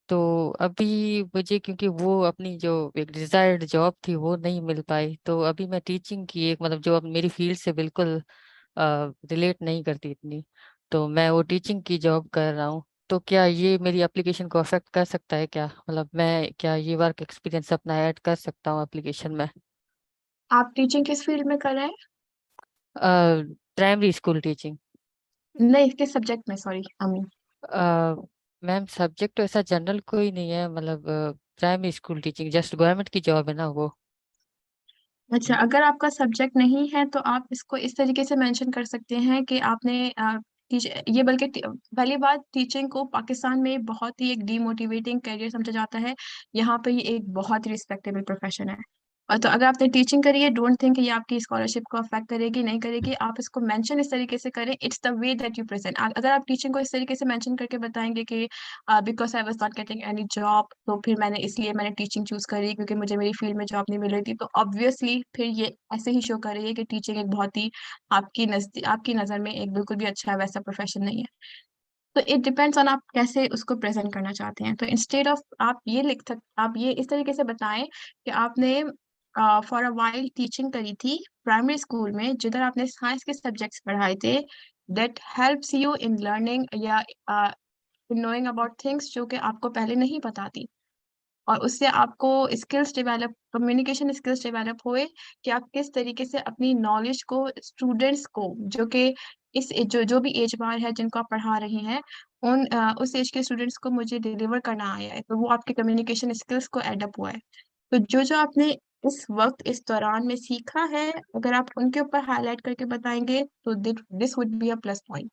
तो अभी मुझे क्योंकि वो अपनी जो एक डिजायर्ड जॉब थी वो नहीं मिल पाई, तो अभी मैं टीचिंग की एक मतलब जो अब मेरी फील्ड से बिल्कुल रिलेट नहीं करती इतनी, तो मैं वो टीचिंग की जॉब कर रहा हूँ। तो क्या ये मेरी एप्लीकेशन को अफेक्ट कर सकता है क्या? मतलब मैं क्या ये वर्क एक्सपीरियंस अपना ऐड कर सकता हूँ एप्लीकेशन में? आप टीचिंग किस फील्ड में कर रहे हैं? Primary school teaching. नहीं, किस सब्जेक्ट में, सॉरी अमीन। मैम सब्जेक्ट तो ऐसा जनरल कोई नहीं है, मतलब primary school teaching, just government की जॉब है ना वो। अच्छा, अगर आपका सब्जेक्ट नहीं है तो आप इसको इस तरीके से मेंशन कर सकते हैं कि आपने ये बल्कि पहली बात, टीचिंग को पाकिस्तान में बहुत ही एक डीमोटिवेटिंग करियर समझा जाता है। यहाँ पे ये एक बहुत ही रिस्पेक्टेबल प्रोफेशन है। और तो अगर आपने टीचिंग करी है, डोंट थिंक ये आपकी स्कॉलरशिप को अफेक्ट करेगी, नहीं करेगी। आप इसको मेंशन इस तरीके से करें, it's the way that you present. अगर आप टीचिंग को इस तरीके से मेंशन करके बताएंगे कि because I was not getting any job, तो फिर मैंने टीचिंग चूज करी क्योंकि मुझे मेरी फील्ड में जॉब नहीं मिल रही थी, तो ऑब्वियसली फिर ये ऐसे ही शो कर रही है कि टीचिंग एक बहुत ही आपकी नज़र में एक बिल्कुल भी अच्छा वैसा प्रोफेशन नहीं है। तो इट डिपेंड्स ऑन आप कैसे उसको प्रेजेंट करना चाहते हैं। तो इंस्टेड ऑफ आप ये इस तरीके से बताएं कि आपने फॉर अ वाइल टीचिंग करी थी प्राइमरी स्कूल में, जिधर आपने साइंस के सब्जेक्ट्स पढ़ाए थे, that helps you in learning या इन नोइंग अबाउट थिंग्स जो कि आपको पहले नहीं पता थी। और उससे आपको skills develop, communication skills develop हुए कि आप किस तरीके से अपनी नॉलेज को स्टूडेंट्स को, जो कि जो भी एज बार है जिनको आप पढ़ा रहे हैं, उस एज के स्टूडेंट्स को मुझे डिलीवर करना आया है, तो वो आपके कम्युनिकेशन स्किल्स को एडअप हुआ है। तो जो जो आपने इस वक्त इस दौरान में सीखा है, अगर आप उनके ऊपर हाईलाइट करके बताएंगे तो this would be a plus point.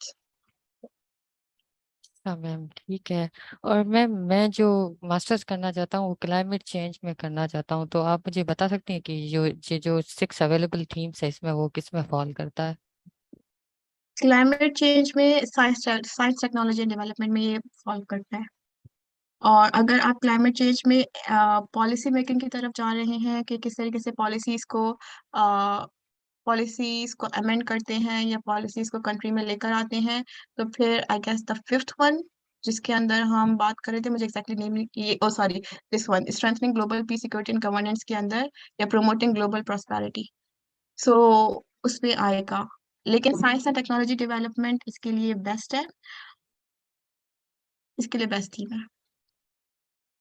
हाँ मैम, ठीक है। और मैम, मैं जो मास्टर्स करना चाहता हूँ वो क्लाइमेट चेंज में करना चाहता हूँ, तो आप मुझे बता सकते हैं कि जो 6 अवेलेबल थीम्स है इसमें वो किस में फॉल करता है? क्लाइमेट चेंज में साइंस टेक्नोलॉजी एंड डेवलपमेंट में ये फॉलो करता है। और अगर आप क्लाइमेट चेंज में पॉलिसी मेकिंग की तरफ जा रहे हैं कि किस तरीके से पॉलिसीज को अमेंड करते हैं या पॉलिसीज को कंट्री में लेकर आते हैं, तो फिर I guess the fifth one जिसके अंदर हम बात कर रहे थे, मुझे एग्जैक्टली नेम ये, oh sorry, this one, strengthening global peace security and governance के अंदर, या प्रोमोटिंग ग्लोबल प्रॉस्पेरिटी, सो उसमें आएगा। लेकिन साइंस एंड टेक्नोलॉजी डेवलपमेंट इसके लिए बेस्ट है, इसके लिए बेस्ट थीम है।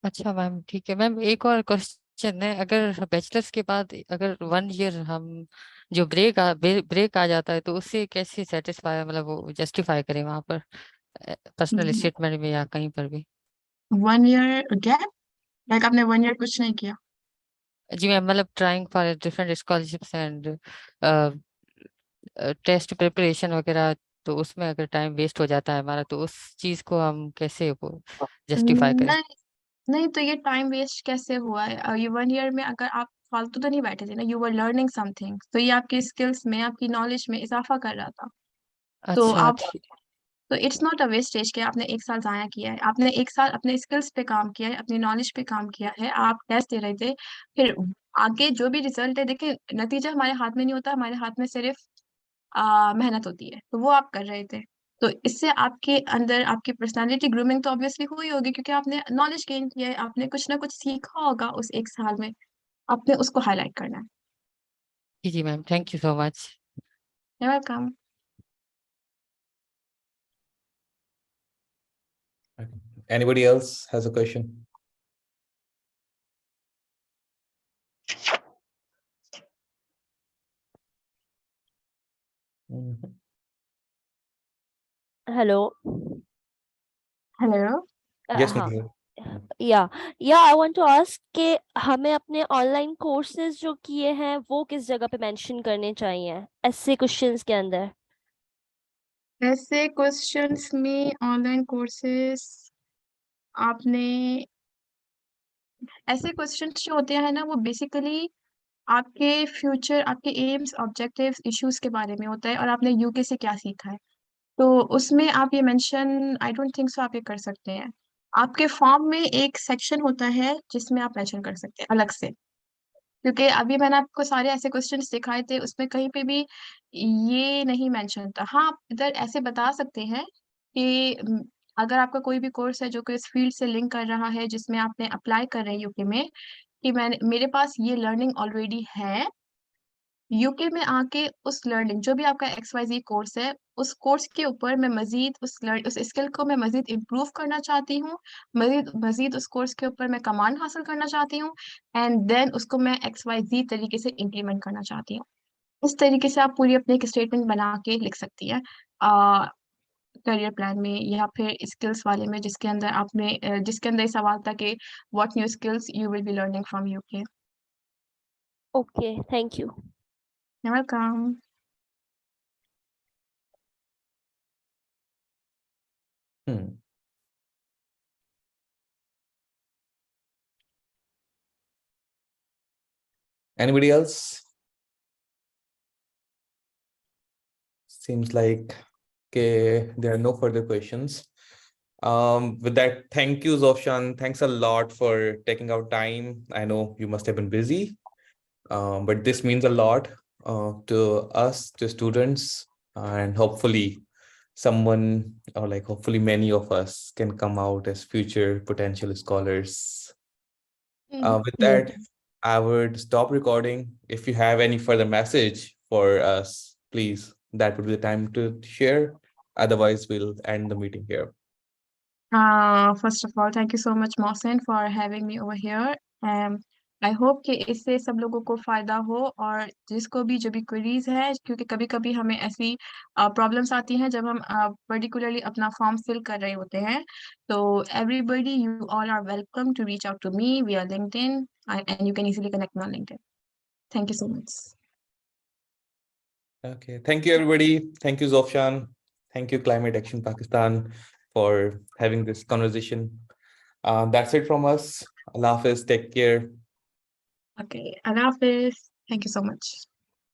अच्छा मैम, ठीक है। मैम, एक और क्वेश्चन है, अगर बैचलर्स के बाद अगर 1 ईयर हम जो ब्रेक आ जाता है तो उससे कैसे सेटिस्फाई, मतलब वो जस्टिफाई करें वहां पर, पर्सनल स्टेटमेंट में या कहीं पर भी? 1 ईयर गैप, लाइक आपने 1 ईयर कुछ नहीं किया? जी मैम, मतलब trying for different scholarships and test preparation वगैरह, तो उसमें अगर टाइम वेस्ट हो जाता है हमारा तो उस चीज को हम कैसे वो जस्टिफाई करें? नहीं, नहीं, तो ये टाइम वेस्ट कैसे हुआ है? ये 1 ईयर में अगर आप फालतू तो नहीं बैठे थे ना, यू वर लर्निंग समथिंग, तो ये आपकी स्किल्स में, आपकी नॉलेज में इजाफा कर रहा था। तो अच्छा, आप, तो इट्स नॉट अ वेस्टेज कि आपने 1 साल जाया किया है। आपने 1 साल अपने स्किल्स पे काम किया है, अपनी नॉलेज पे काम किया है, आप टेस्ट दे रहे थे। फिर आगे जो भी रिजल्ट है, देखिए नतीजा हमारे हाथ में नहीं होता, हमारे हाथ में सिर्फ मेहनत होती है, तो वो आप कर रहे थे। तो इससे आपके अंदर आपकी पर्सनालिटी ग्रूमिंग तो ऑब्वियसली हुई होगी, क्योंकि आपने नॉलेज गेन किया है, आपने कुछ ना कुछ सीखा होगा उस 1 साल में, आपने उसको हाईलाइट करना है। जी जी ma'am, thank you so much. Welcome. Anybody else has a question? Mhm. Hello. Hello. Yes, हाँ। Nikhil. या आई वांट टू आस्क कि हमें अपने ऑनलाइन कोर्सेज जो किए हैं वो किस जगह पे मेंशन करने चाहिए ऐसे क्वेश्चंस के अंदर? ऐसे क्वेश्चंस में ऑनलाइन कोर्सेस, आपने, ऐसे क्वेश्चंस जो होते हैं ना, वो बेसिकली आपके फ्यूचर, आपके एम्स, ऑब्जेक्टिव्स, इश्यूज के बारे में होता है, और आपने यूके से क्या सीखा है। तो उसमें आप ये mention, I don't think so, आप ये कर सकते हैं। आपके फॉर्म में एक सेक्शन होता है जिसमें आप मेंशन कर सकते हैं अलग से, क्योंकि अभी मैंने आपको सारे ऐसे क्वेश्चंस दिखाए थे, उसमें कहीं पे भी ये नहीं मेंशन था। हाँ, आप इधर ऐसे बता सकते हैं कि अगर आपका कोई भी कोर्स है जो कि इस फील्ड से लिंक कर रहा है, जिसमें आपने अप्लाई कर रहे हैं यूके में, कि मेरे पास ये लर्निंग ऑलरेडी है, यूके में आके उस लर्निंग, जो भी आपका XYZ कोर्स है, उस कोर्स के ऊपर मैं मजीद उस स्किल को मैं मजीद इम्प्रूव करना चाहती हूँ, मजीद मजीद उस कोर्स के ऊपर मैं कमांड हासिल करना चाहती हूँ, एंड देन उसको मैं XYZ तरीके से इम्प्लीमेंट करना चाहती हूँ। इस तरीके से आप पूरी अपनी एक स्टेटमेंट बना के लिख सकती है करियर प्लान में, या फिर स्किल्स वाले में, जिसके अंदर ये सवाल था कि what new skills you will be learning from UK. Okay, thank you. You're welcome. Hmm. Anybody else? Seems like okay, there are no further questions. With that, thank you, Zofshan. Thanks a lot for taking out time. I know you must have been busy, but this means a lot to us, to students, and hopefully someone, or like hopefully many of us can come out as future potential scholars. With that, I would stop recording. If you have any further message for us, please, that would be the time to share. Otherwise, we'll end the meeting here. First of all, thank you so much, Mohsin, for having me over here. I hope कि इससे सब लोगों को फायदा हो और जिसको भी जो भी क्वेरीज है, क्योंकि कभी कभी हमें ऐसी प्रॉब्लम्स आती हैं जब हम पर्टिकुलरली अपना फॉर्म फिल कर रहे होते हैं. तो everybody, you all are welcome to reach out to me via LinkedIn, and you can easily connect me on LinkedIn. Thank you so much. Okay, thank you, everybody. Thank you, Zofshan. Thank you, Climate Action Pakistan, for having this conversation. That's it from us. Allah Hafiz, take care. Okay, Allah Hafiz. Thank you so much.